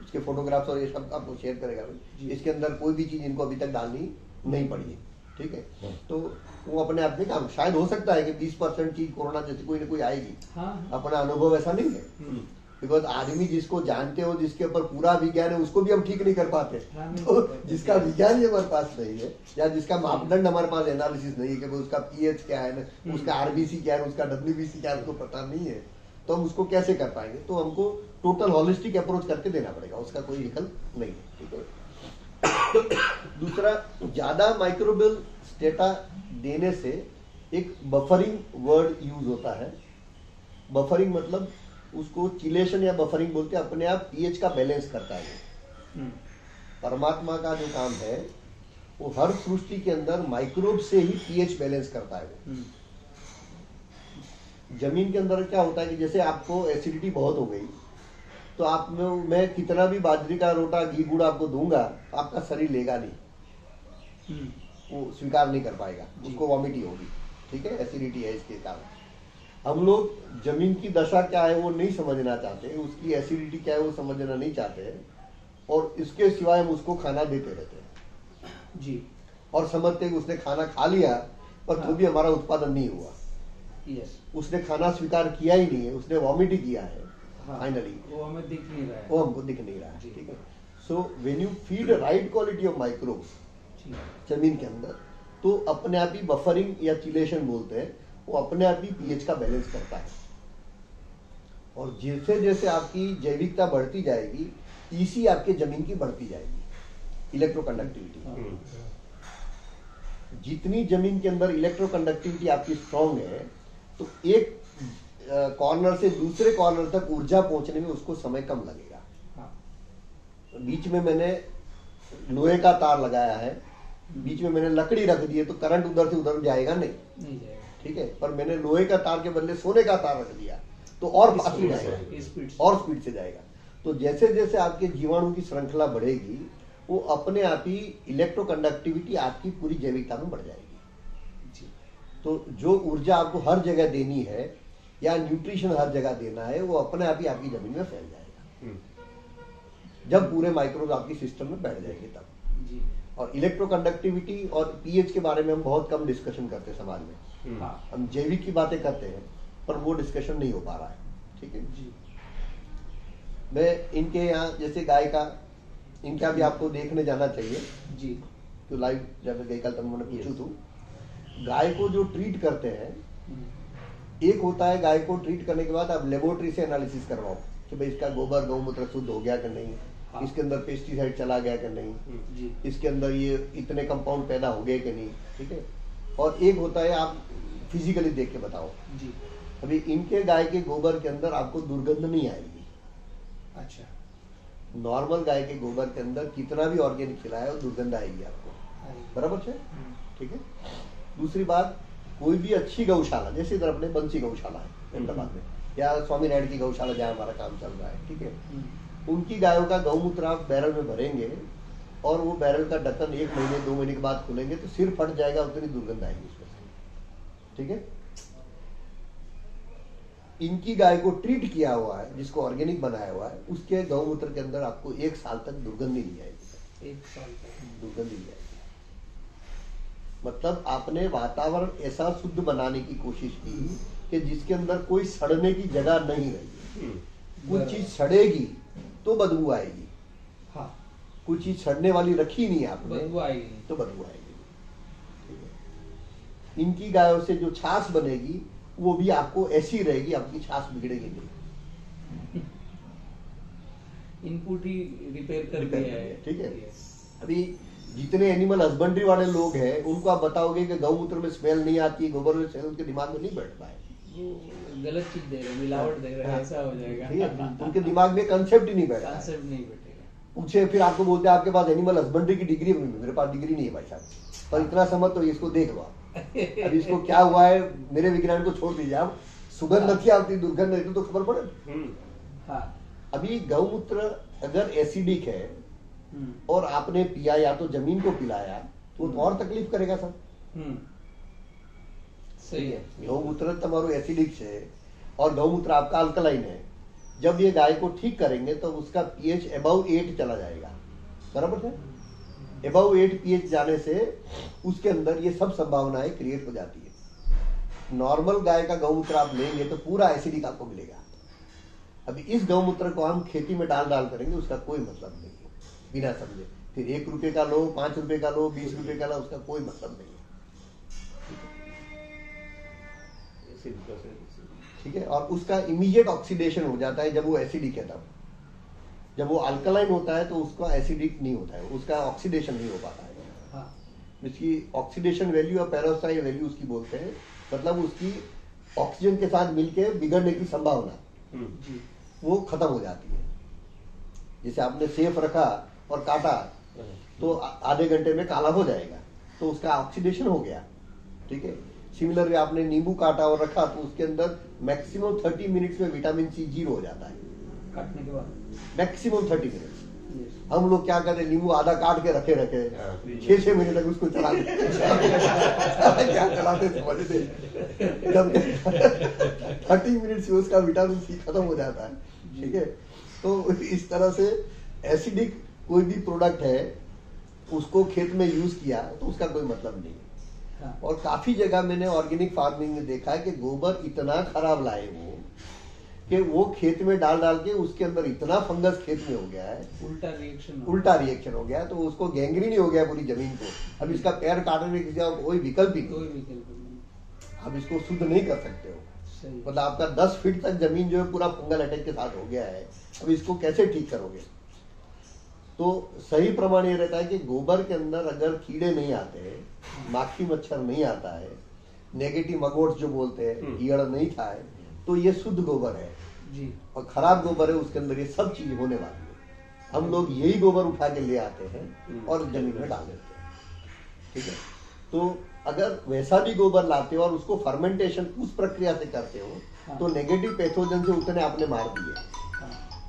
S2: उसके फोटोग्राफ्स और ये सब आपको शेयर करेगा। इसके अंदर कोई भी चीज इनको अभी तक डालनी नहीं पड़ी है। ठीक है, तो वो अपने आप में काम, शायद हो सकता है कि 20% चीज कोरोना जैसी कोई ना कोई आएगी। अपना अनुभव ऐसा नहीं है, बिकॉज आदमी जिसको जानते हो, जिसके ऊपर पूरा विज्ञान है, उसको भी हम ठीक नहीं कर पाते। तो जिसका विज्ञान ही हमारे पास नहीं है या जिसका मापदंड हमारे पास एनालिसिस नहीं है कि उसका पीएच क्या है, उसका आरबीसी क्या है, उसका डब्ल्यूबीसी क्या है, उसको पता नहीं है, तो हम उसको कैसे कर पाएंगे? तो हमको टोटल हॉलिस्टिक अप्रोच करके देना पड़ेगा, उसका कोई विकल्प नहीं है। ठीक है, दूसरा, ज्यादा माइक्रोबियल स्टेटा देने से एक बफरिंग वर्ड यूज होता है। बफरिंग मतलब उसको चिलेशन या बफरिंग बोलते हैं, अपने आप पीएच का बैलेंस करता है। परमात्मा का जो काम है वो हर सृष्टि के अंदर माइक्रोब से ही पीएच बैलेंस करता है। जमीन के अंदर क्या होता है कि जैसे आपको एसिडिटी बहुत हो गई तो आप में मैं कितना भी बाजरी का रोटा घी गुड़ आपको दूंगा, आपका शरीर लेगा नहीं, वो स्वीकार नहीं कर पाएगा, उसको वॉमिटिंग होगी। ठीक है, एसिडिटी है इसके कारण। हम लोग जमीन की दशा क्या है वो नहीं समझना चाहते, उसकी एसिडिटी क्या है वो समझना नहीं चाहते और इसके सिवाय हम उसको खाना देते रहते हैं जी, और समझते हैं कि उसने खाना खा लिया पर तो भी हमारा उत्पादन नहीं हुआ। उसने खाना स्वीकार किया ही नहीं है, उसने वॉमिट ही किया है। फाइनली
S1: वो हमें दिख नहीं रहा है,
S2: वो हमको दिख नहीं रहा है। ठीक है, so when you feed right quality of microbes जमीन के अंदर, तो अपने आप ही बफरिंग या चिलेशन बोलते हैं, वो अपने आप ही पीएच का बैलेंस करता है। और जैसे जैसे आपकी जैविकता बढ़ती जाएगी, ईसी आपके जमीन की बढ़ती जाएगी, इलेक्ट्रोकंडक्टिविटी। जितनी जमीन के अंदर इलेक्ट्रोकंडक्टिविटी आपकी स्ट्रांग है, तो एक कॉर्नर से दूसरे कॉर्नर तक ऊर्जा पहुंचने में उसको समय कम लगेगा। बीच में मैंने लोहे का तार लगाया है, बीच में मैंने लकड़ी रख दी है, तो करंट उधर से उधर जाएगा नहीं जाएगा। ठीक है, पर मैंने लोहे का तार के बदले सोने का तार रख दिया तो और फास्ट जाएगा और स्पीड से जाएगा। तो जैसे जैसे आपके जीवाणु की श्रृंखला बढ़ेगी, वो अपने आप ही इलेक्ट्रोकंडक्टिविटी आपकी पूरी जैविकता में बढ़ जाएगी। तो जो ऊर्जा आपको हर जगह देनी है या न्यूट्रिशन हर जगह देना है, वो अपने आप ही आपकी जमीन में फैल जाएगा जब पूरे माइक्रोब आपकी सिस्टम में बैठ जाएंगे तब जी। और इलेक्ट्रोकंडक्टिविटी और पीएच के बारे में हम बहुत कम डिस्कशन करते हैं समाज में। हम जैविक की बातें करते हैं पर वो डिस्कशन नहीं हो पा रहा है। ठीक है जी। मैं इनके यहाँ जैसे गाय का, इनका भी आपको देखने जाना चाहिए जी, तो लाइव जब गई कल तुमने पूछू तो गाय को जो ट्रीट करते हैं, एक होता है गाय को ट्रीट करने के बाद आप लेबोरेटरी से एनालिसिस करवाओ कि भाई इसका गोबर गौमूत्र शुद्ध हो गया कि नहीं, इसके अंदर पेस्टिसाइड चला गया कि नहीं जी, इसके अंदर ये इतने कंपाउंड पैदा हो गए कि नहीं। ठीक है, और एक होता है आप फिजिकली देख के बताओ जी। अभी इनके गाय के गोबर के अंदर आपको दुर्गंध नहीं आएगी। अच्छा, नॉर्मल गाय के गोबर के अंदर कितना भी ऑर्गेनिक खिलाया वो दुर्गंध आएगी आपको, बराबर है। ठीक है, दूसरी बात, कोई भी अच्छी गौशाला, जैसे इधर अपने बंसी गौशाला है अहमदाबाद में, या स्वामी नारायण की गौशाला जहाँ हमारा काम चल रहा है, ठीक है, उनकी गायों का गौमूत्र आप बैरल में भरेंगे और वो बैरल का ढक्कन 1 महीने 2 महीने के बाद खोलेंगे तो सिर फट जाएगा, उतनी दुर्गंध आएगी उसमें से। ठीक है, इनकी गाय को ट्रीट किया हुआ है, जिसको ऑर्गेनिक बनाया हुआ है, उसके गौमूत्र के अंदर आपको 1 साल तक दुर्गंध नहीं आएगी। 1 साल तक दुर्गंध नहीं आएगी। मतलब आपने वातावरण ऐसा शुद्ध बनाने की कोशिश की कि जिसके अंदर कोई सड़ने की जगह नहीं रही। कुछ चीज सड़ेगी तो तो बदबू आएगी।
S1: हाँ,
S2: कुछ चीज सड़ने वाली रखी नहीं आपने,
S1: बदबू आएगी
S2: तो बदबू आएगी। इनकी गायों से जो छाछ बनेगी वो भी आपको ऐसी रहेगी, आपकी छाछ बिगड़ेगी नहीं।
S1: इनपुट ही रिपेयर कर दिया है।
S2: ठीक है। अभी जितने एनिमल हस्बेंड्री वाले लोग हैं उनको आप बताओगे कि गौमूत्र में स्मेल नहीं आती, गोबर में स्मेल, उनके दिमाग में नहीं बैठ पाए।
S1: गलत चीज दे रहे, मिलावट दे रहे, ऐसा हो जाएगा।
S2: ठीक है, उनके दिमाग में कंसेप्ट ही नहीं बैठा,
S1: कंसेप्ट नहीं बैठेगा।
S2: पूछे फिर आपको बोलते हैं आपके पास एनिमल हस्बेंड्री की डिग्री है। मेरे पास डिग्री नहीं है भाई साहब, पर इतना समझ तो इसको देख लो। अब इसको क्या हुआ है मेरे विज्ञान को छोड़ दीजिए, आप सुगंध नहीं आती, दुर्गंध नहीं तो खबर पड़े।
S1: हाँ,
S2: अभी गौमूत्र अगर एसिडिक है और आपने पिया या तो जमीन को पिलाया तो और तकलीफ करेगा सर।
S1: सही है।
S2: गौमूत्र તમારું एसिडिक है और गौमूत्र आपका अल्कलाइन है। जब ये गाय को ठीक करेंगे तो उसका पीएच अबव 8 चला जाएगा, बराबर है। अबव 8 पीएच जाने से उसके अंदर ये सब संभावनाएं क्रिएट हो जाती है। नॉर्मल गाय का गौमूत्र आप लेंगे तो पूरा एसिडिक आपको मिलेगा। अभी इस गौमूत्र को हम खेती में डाल करेंगे, उसका कोई मतलब नहीं है, बिना समझे। फिर 1 रुपए का लो, 5 रुपए का लो, 20 रुपए का लो, उसका कोई मतलब नहीं है। ठीक है। और उसका इमीडिएट ऑक्सीडेशन हो जाता है जब वो एसिडिक है। तब जब वो अल्कलाइन होता है तो उसका एसिडिक नहीं होता है, उसका ऑक्सीडेशन नहीं हो पाता है।
S1: हाँ।
S2: इसकी ऑक्सीडेशन वैल्यू और पेरोक्साइड वैल्यू उसकी बोलते हैं, मतलब उसकी ऑक्सीजन के साथ मिलके बिगड़ने की संभावना वो खत्म हो जाती है। जैसे आपने सेफ रखा और काटा तो आधे घंटे में काला हो जाएगा, तो उसका ऑक्सीडेशन हो गया। ठीक है। सिमिलरली आपने नींबू काटा और रखा तो उसके अंदर मैक्सिमम 30 मिनट्स में विटामिन सी 0 हो जाता है,
S1: काटने के बाद
S2: मैक्सिमम 30 मिनट्स। हम लोग क्या करते, नींबू आधा काट के रखे 6-6 महीने तक उसको चलाते क्या चलाते समझते, जब 30 मिनट से उसका विटामिन सी खत्म हो जाता है। ठीक है। तो इस तरह से एसिडिक कोई भी प्रोडक्ट है उसको खेत में यूज किया तो उसका कोई मतलब नहीं है। हाँ। और काफी जगह मैंने ऑर्गेनिक फार्मिंग में देखा है कि गोबर इतना खराब लाए वो कि वो खेत में डाल के उसके अंदर इतना फंगस खेत में हो गया है, उल्टा रिएक्शन हो गया, तो उसको गैंग्रीन हो गया पूरी जमीन को। अब इसका पैर काटने की कोई विकल्प ही नहीं, आप इसको शुद्ध नहीं कर सकते हो। मतलब आपका 10 फीट तक जमीन जो है पूरा फंगल अटैक के साथ हो गया है, अब इसको कैसे ठीक करोगे। तो सही प्रमाण ये रहता है कि गोबर के अंदर अगर कीड़े नहीं आते, माखी मच्छर नहीं आता है, नेगेटिव मगोट्स जो बोलते हैं, कीड़ा नहीं था है, तो ये शुद्ध गोबर है जी। और खराब गोबर है उसके अंदर ये सब चीज होने वाली है। हम लोग यही गोबर उठा के ले आते हैं और जमीन में डाल देते हैं। ठीक है। तो अगर वैसा भी गोबर लाते हो और उसको फर्मेंटेशन उस प्रक्रिया से करते हो तो नेगेटिव पैथोजन से उतने आपने मार दिए,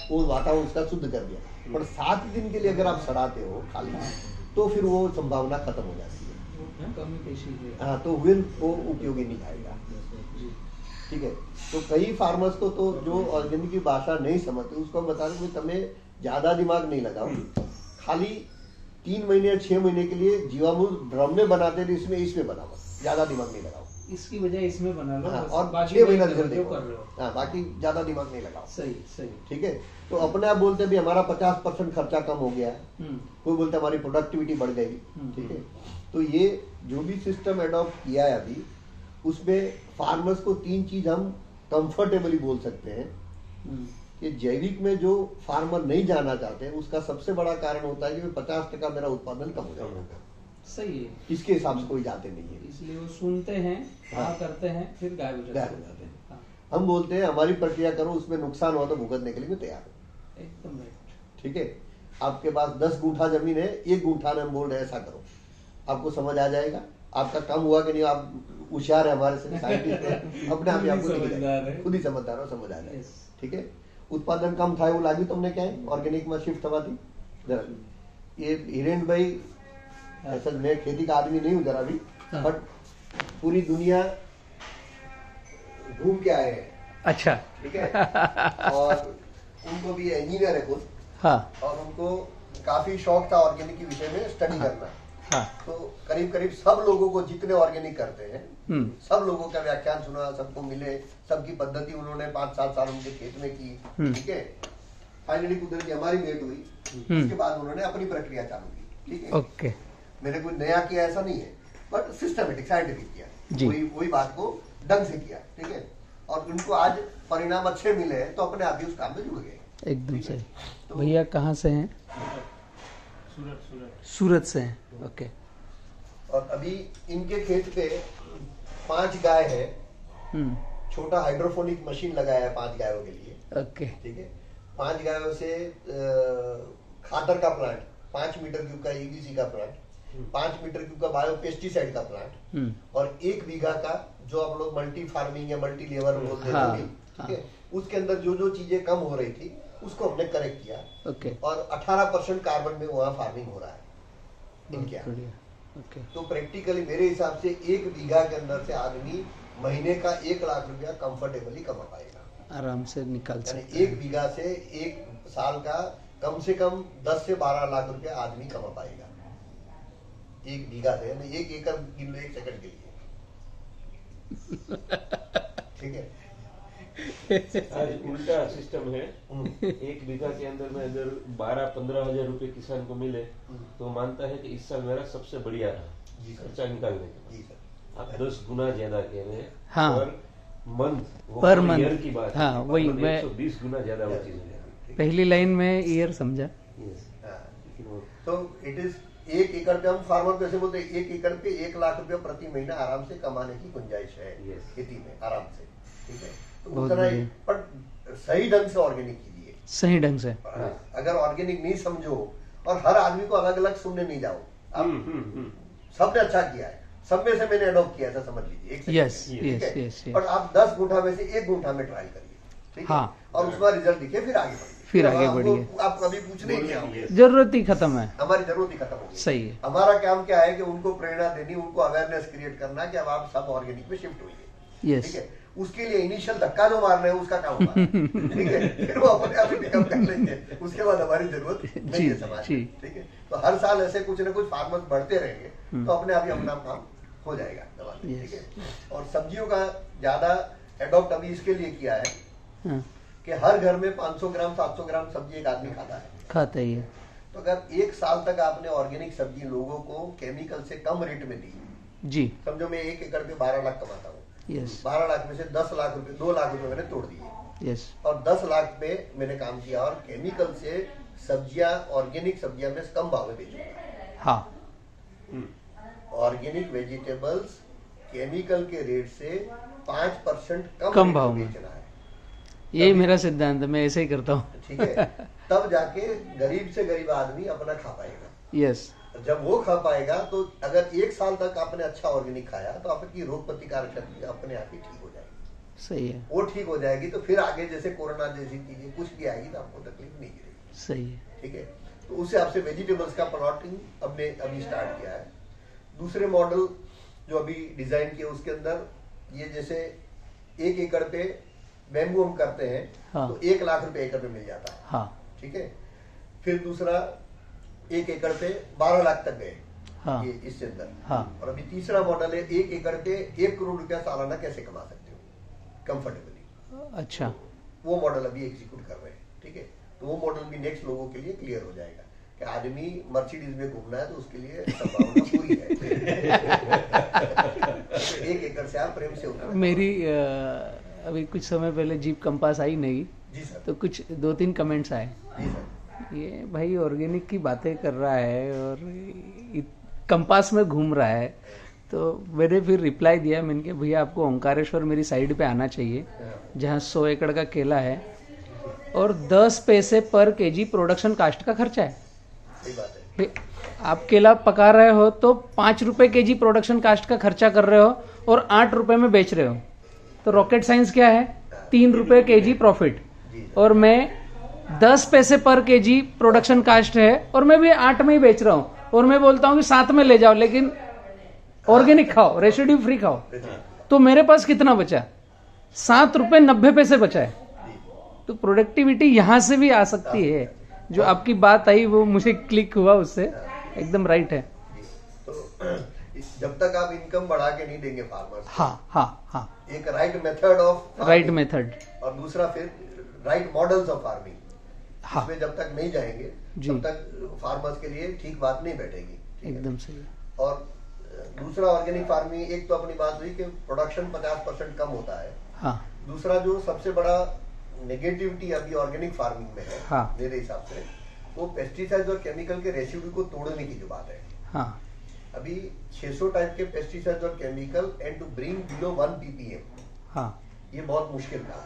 S2: वो वातावरण उसका शुद्ध कर दिया। पर 7 दिन के लिए अगर आप सड़ाते हो खाली तो फिर वो संभावना खत्म हो जाती है। हाँ, तो फिर वो उपयोगी नहीं आएगा। ठीक है। तो कई फार्मर्स को तो जो ऑर्गेनिक की भाषा नहीं समझते उसको हम बता रहे तुम्हें ज्यादा दिमाग नहीं लगाओ, खाली 3 महीने या 6 महीने के लिए जीवामृत ड्रम में बनाते थे, इसमें बनाओ, ज्यादा दिमाग नहीं लगाओ,
S1: इसकी वजह इसमें बना लो।
S2: हाँ, और 6 महीना देखो, हाँ, बाकी ज्यादा दिमाग नहीं लगाओ।
S1: सही। ठीक
S2: है। तो अपने आप बोलते भी हमारा 50% खर्चा कम हो गया, कोई बोलते हमारी प्रोडक्टिविटी बढ़ गई। ठीक है। तो ये जो भी सिस्टम एडॉप्ट किया है अभी, उसमें फार्मर्स को 3 चीज हम कंफर्टेबली बोल सकते हैं कि जैविक में जो फार्मर नहीं जाना चाहते उसका सबसे बड़ा कारण होता है कि 50% मेरा उत्पादन कम हो जाएगा।
S1: सही है।
S2: इसके हिसाब से कोई जाते नहीं है, इसलिए
S1: वो सुनते हैं, हाँ, करते हैं, फिर गायब हो जाते हैं।
S2: हाँ। हम बोलते हैं हमारी प्रक्रिया करो, उसमें नुकसान हुआ तो भुगतने के लिए मैं तैयार हूँ।
S1: एकदम राइट।
S2: ठीक है। आपके पास 10 गुंठा जमीन है, 1 गुंठा में हम बोल रहे हैं ऐसा करो, आपको समझ आ जाएगा। आपका कम हुआ कि नहीं, आप होशियार है हमारे से साइंटिस्ट है, अपने आप ही आपको खुद ही समझदार हो, समझ आ जाए। ठीक है। उत्पादन कम था वो लागी तुमने क्या है ऑर्गेनिक में शिफ्ट हुआ थी। जरा ये हिरेन भाई, ऐसा मैं खेती का आदमी नहीं हूँ जरा भी, बट पूरी दुनिया घूम के आए हैं।
S1: अच्छा।
S2: ठीक है। और उनको भी इंजीनियर है खुद। हाँ। और उनको काफी शौक था ऑर्गेनिक के विषय में स्टडी करना। हाँ। तो करीब सब लोगों को जितने ऑर्गेनिक करते हैं सब लोगों का व्याख्यान सुना, सबको मिले, सबकी पद्धति उन्होंने 5-7 साल उनके खेत में की। ठीक है। फाइनली कुदरत की हमारी भेंट हुई, उसके बाद उन्होंने अपनी प्रक्रिया चालू की। ठीक है,
S1: ओके,
S2: मैंने कोई नया किया ऐसा नहीं है, बट सिस्टमेटिक साइंटिफिक किया, वही बात को ढंग से किया। ठीक है, और उनको आज परिणाम अच्छे मिले हैं तो अपने आप ही उस काम में जुड़ गए।
S1: एकदम सही। तो भैया कहाँ से हैं? सूरत से हैं, ओके।
S2: और अभी इनके खेत पे 5 गाय है, छोटा हाइड्रोफोनिक मशीन लगाया है 5 गायों के लिए।
S1: ओके,
S2: ठीक है, 5 गायों से खादर का प्लांट, 5 मीटर क्यूब का EDC का प्लांट, 5 मीटर क्यूब का बायो पेस्टिसाइड का प्लांट, और 1 बीघा का जो आप लोग मल्टी फार्मिंग या मल्टी लेवल बोलते हैं, ठीक है, उसके अंदर जो जो चीजें कम हो रही थी उसको हमने करेक्ट किया।
S1: ओके,
S2: और 18% कार्बन में वहाँ फार्मिंग हो रहा है इनके यहाँ।
S1: ओके,
S2: तो प्रैक्टिकली मेरे हिसाब से 1 बीघा के अंदर से आदमी महीने का 1 लाख रुपया कंफर्टेबली कमा पाएगा,
S1: आराम से निकाल सकते हैं।
S2: 1 बीघा से 1 साल का कम से कम 10 से 12 लाख रुपया आदमी कमा पाएगा 1 बीघा से, यानी 1 एकड़ गिन लो 1 सेकंड के लिए। ठीक है,
S3: आज उल्टा सिस्टम है। 1 बीघा के अंदर में अगर 12-15 हजार रुपए किसान को मिले तो मानता है कि इस साल मेरा सबसे बढ़िया रहा खर्चा निकालने के। आप 10 गुना ज्यादा कह रहे हैं।
S1: हाँ,
S3: पर
S1: मंथ
S3: ईयर की बात।
S1: हाँ, वही मैं
S3: 120 गुना ज्यादा वो चीज है।
S1: पहली लाइन में ईयर समझा।
S2: तो इट इज 1 एकड़ पे हम फार्मर कैसे बोलते हैं, 1 एकड़ पे 1 लाख रुपया प्रति महीना आराम से कमाने की गुंजाइश है खेती में, आराम से। ठीक है, तो उतना ही, पर सही ढंग से ऑर्गेनिक कीजिए,
S1: सही ढंग से।
S2: अगर ऑर्गेनिक नहीं समझो और हर आदमी को अलग अलग सुनने नहीं जाओ, आप सबने अच्छा किया है, सब में से मैंने अडॉप्ट किया ऐसा समझ लीजिए।
S1: यस,
S2: और आप 10 गुंठा में से 1 गुंठा में ट्राई करिए, ठीक है, और उसका रिजल्ट दिखे, फिर आगे बढ़िए। आप कभी पूछने ही नहीं,
S1: जरूरत ही खत्म है,
S2: हमारी जरूरत ही खत्म हो गई।
S1: सही है।
S2: हमारा काम क्या है कि उनको प्रेरणा देनी, उनको अवेयरनेस क्रिएट करना कि अब आप सब ऑर्गेनिक में शिफ्ट होइए। ठीक है, उसके लिए इनिशियल धक्का जो मारना है उसका काम होगा। ठीक है, फिर वो अपने आप ही पिकअप कर लेंगे, उसके बाद हमारी जरूरत नहीं है समाज। ठीक है, तो हर साल ऐसे कुछ न कुछ फार्मर्स बढ़ते रहेंगे तो अपने आप ही अपना काम हो जाएगा दवा। ठीक है, और सब्जियों का ज्यादा एडॉप्ट अभी इसके लिए किया है कि हर घर में 500 ग्राम 700 ग्राम सब्जी एक आदमी खाता ही है। तो अगर 1 साल तक आपने ऑर्गेनिक सब्जी लोगों को केमिकल से कम रेट में दी जी, समझो मैं 1 एकड़ पे 12 लाख कमाता हूँ, 12 लाख में से 10 लाख रुपए 2 लाख रुपए मैंने तोड़ दिए, और 10 लाख पे मैंने काम किया और केमिकल से सब्जियां, ऑर्गेनिक सब्जियां में कम भाव में बेचूंगा। हाँ, ऑर्गेनिक वेजिटेबल्स केमिकल के रेट से 5% कम भाव में बेचना है,
S1: ये मेरा सिद्धांत है, मैं ऐसे ही करता हूँ।
S2: ठीक है, तब जाके गरीब से गरीब आदमी अपना खा पाएगा।
S1: यस,
S2: जब वो खा पाएगा तो अगर 1 साल तक आपने अच्छा ऑर्गेनिक खाया तो आपकी रोग प्रतिकारक शक्ति अपने आप ही ठीक हो जाएगी। सही है, वो ठीक हो जाएगी तो फिर आगे जैसे कोरोना जैसी चीजें कुछ भी आएगी तो आपको तकलीफ नहीं गिरेगी। सही है, ठीक है, तो उससे आपसे वेजिटेबल्स का प्लॉटिंग हमने अभी स्टार्ट किया है। दूसरे मॉडल जो अभी डिजाइन किए उसके अंदर ये जैसे 1 एकड़ पे बैम्बू हम करते हैं, हाँ, तो 1 लाख रुपए एकड़ पे मिल जाता है। हाँ, ठीक है, फिर दूसरा 1 एकड़ पे 12 लाख तक गए, हाँ, ये इससे अंदर। हाँ, और अभी तीसरा मॉडल है 1 एकड़ पे 1 करोड़ रुपया सालाना कैसे कमा सकते हो कंफर्टेबली। अच्छा, वो मॉडल अभी एग्जीक्यूट कर रहे हैं। ठीक है, तो वो मॉडल भी नेक्स्ट लोगों के लिए क्लियर हो जाएगा कि आदमी मर्सिडीज में घूमना है तो उसके लिए संभावना पूरी है। 1 एकड़ से आप प्रेम से उतना। मेरी
S1: अभी कुछ समय पहले जीप कंपास आई नहीं
S2: जी सर,
S1: तो कुछ 2-3 कमेंट्स आए,
S2: जी सर,
S1: ये भाई ऑर्गेनिक की बातें कर रहा है और कंपास में घूम रहा है। तो मैंने फिर रिप्लाई दिया, मैंने कहा भैया आपको ओंकारेश्वर मेरी साइड पे आना चाहिए जहाँ 100 एकड़ का केला है और 10 पैसे पर केजी प्रोडक्शन कास्ट का खर्चा है।
S2: सही बात है,
S1: आप केला पका रहे हो तो 5 रुपए केजी प्रोडक्शन कास्ट का खर्चा कर रहे हो और 8 रुपए में बेच रहे हो, तो रॉकेट साइंस क्या है, 3 रुपए केजी प्रॉफिट, और मैं 10 पैसे पर केजी प्रोडक्शन कास्ट है और मैं भी 8 में ही बेच रहा हूँ और मैं बोलता हूँ कि 7 में ले जाओ लेकिन ऑर्गेनिक खाओ, रेसिड्यू फ्री खाओ, तो मेरे पास कितना बचा, 7 रुपए 90 पैसे बचा है। तो प्रोडक्टिविटी यहां से भी आ सकती है। जो आपकी बात आई वो मुझे क्लिक हुआ, उससे एकदम राइट है।
S2: तो जब तक आप इनकम बढ़ा के नहीं देंगे फार्मर्स,
S1: हाँ हाँ हाँ,
S2: एक right method of
S1: right method
S2: और दूसरा फिर राइट मॉडल्स ऑफ फार्मिंग, हाँ। इसमें जब तक नहीं जाएंगे तब तक फार्मर्स के लिए ठीक बात नहीं बैठेगी।
S1: एकदम सही।
S2: और दूसरा ऑर्गेनिक फार्मिंग, एक तो अपनी बात हुई कि प्रोडक्शन 50% कम होता है।
S1: हाँ।
S2: दूसरा जो सबसे बड़ा नेगेटिविटी अभी ऑर्गेनिक फार्मिंग में है,
S1: हाँ।
S2: मेरे हिसाब से, वो पेस्टिसाइड और केमिकल के रेसिड्यू को तोड़ने की जो बात है।
S1: हाँ।
S2: अभी 600 टाइप के पेस्टिसाइड और chemical and to bring below 1 ppm,
S1: हाँ,
S2: ये बहुत मुश्किल काम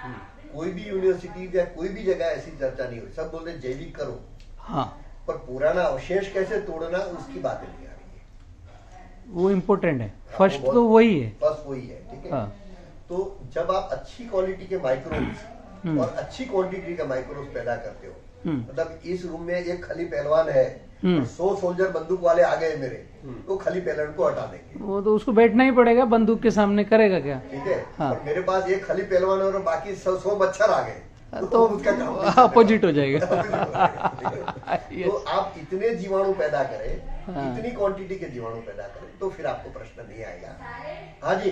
S2: है। कोई भी यूनिवर्सिटी या कोई भी जगह ऐसी चर्चा नहीं हुई, सब बोलते जैविक करो।
S1: हाँ।
S2: पर पुराना अवशेष कैसे तोड़ना, उसकी बातें नहीं आ रही है।
S1: वो इम्पोर्टेंट है, फर्स्ट तो वही है।
S2: फर्स्ट वही है, ठीक है।
S1: हाँ।
S2: तो जब आप अच्छी क्वालिटी के माइक्रोब्स और अच्छी क्वांटिटी का माइक्रोब्स पैदा करते हो, मतलब इस रूम में एक खली पहलवान है, 100 सोल्जर बंदूक वाले आ गए मेरे, तो खली पहलवान को हटा देंगे।
S1: वो तो उसको बैठना ही पड़ेगा, बंदूक के सामने करेगा क्या?
S2: ठीक है।
S1: हाँ।
S2: और मेरे पास एक खली पहलवान और बाकी 100 मच्छर आ गए,
S1: तो
S2: उसका काम
S1: अपोजिट हो जाएगा।
S2: तो आप इतने जीवाणु पैदा करें, इतनी क्वांटिटी के जीवाणु पैदा करें, तो फिर आपको प्रश्न नहीं आएगा। हाँ जी।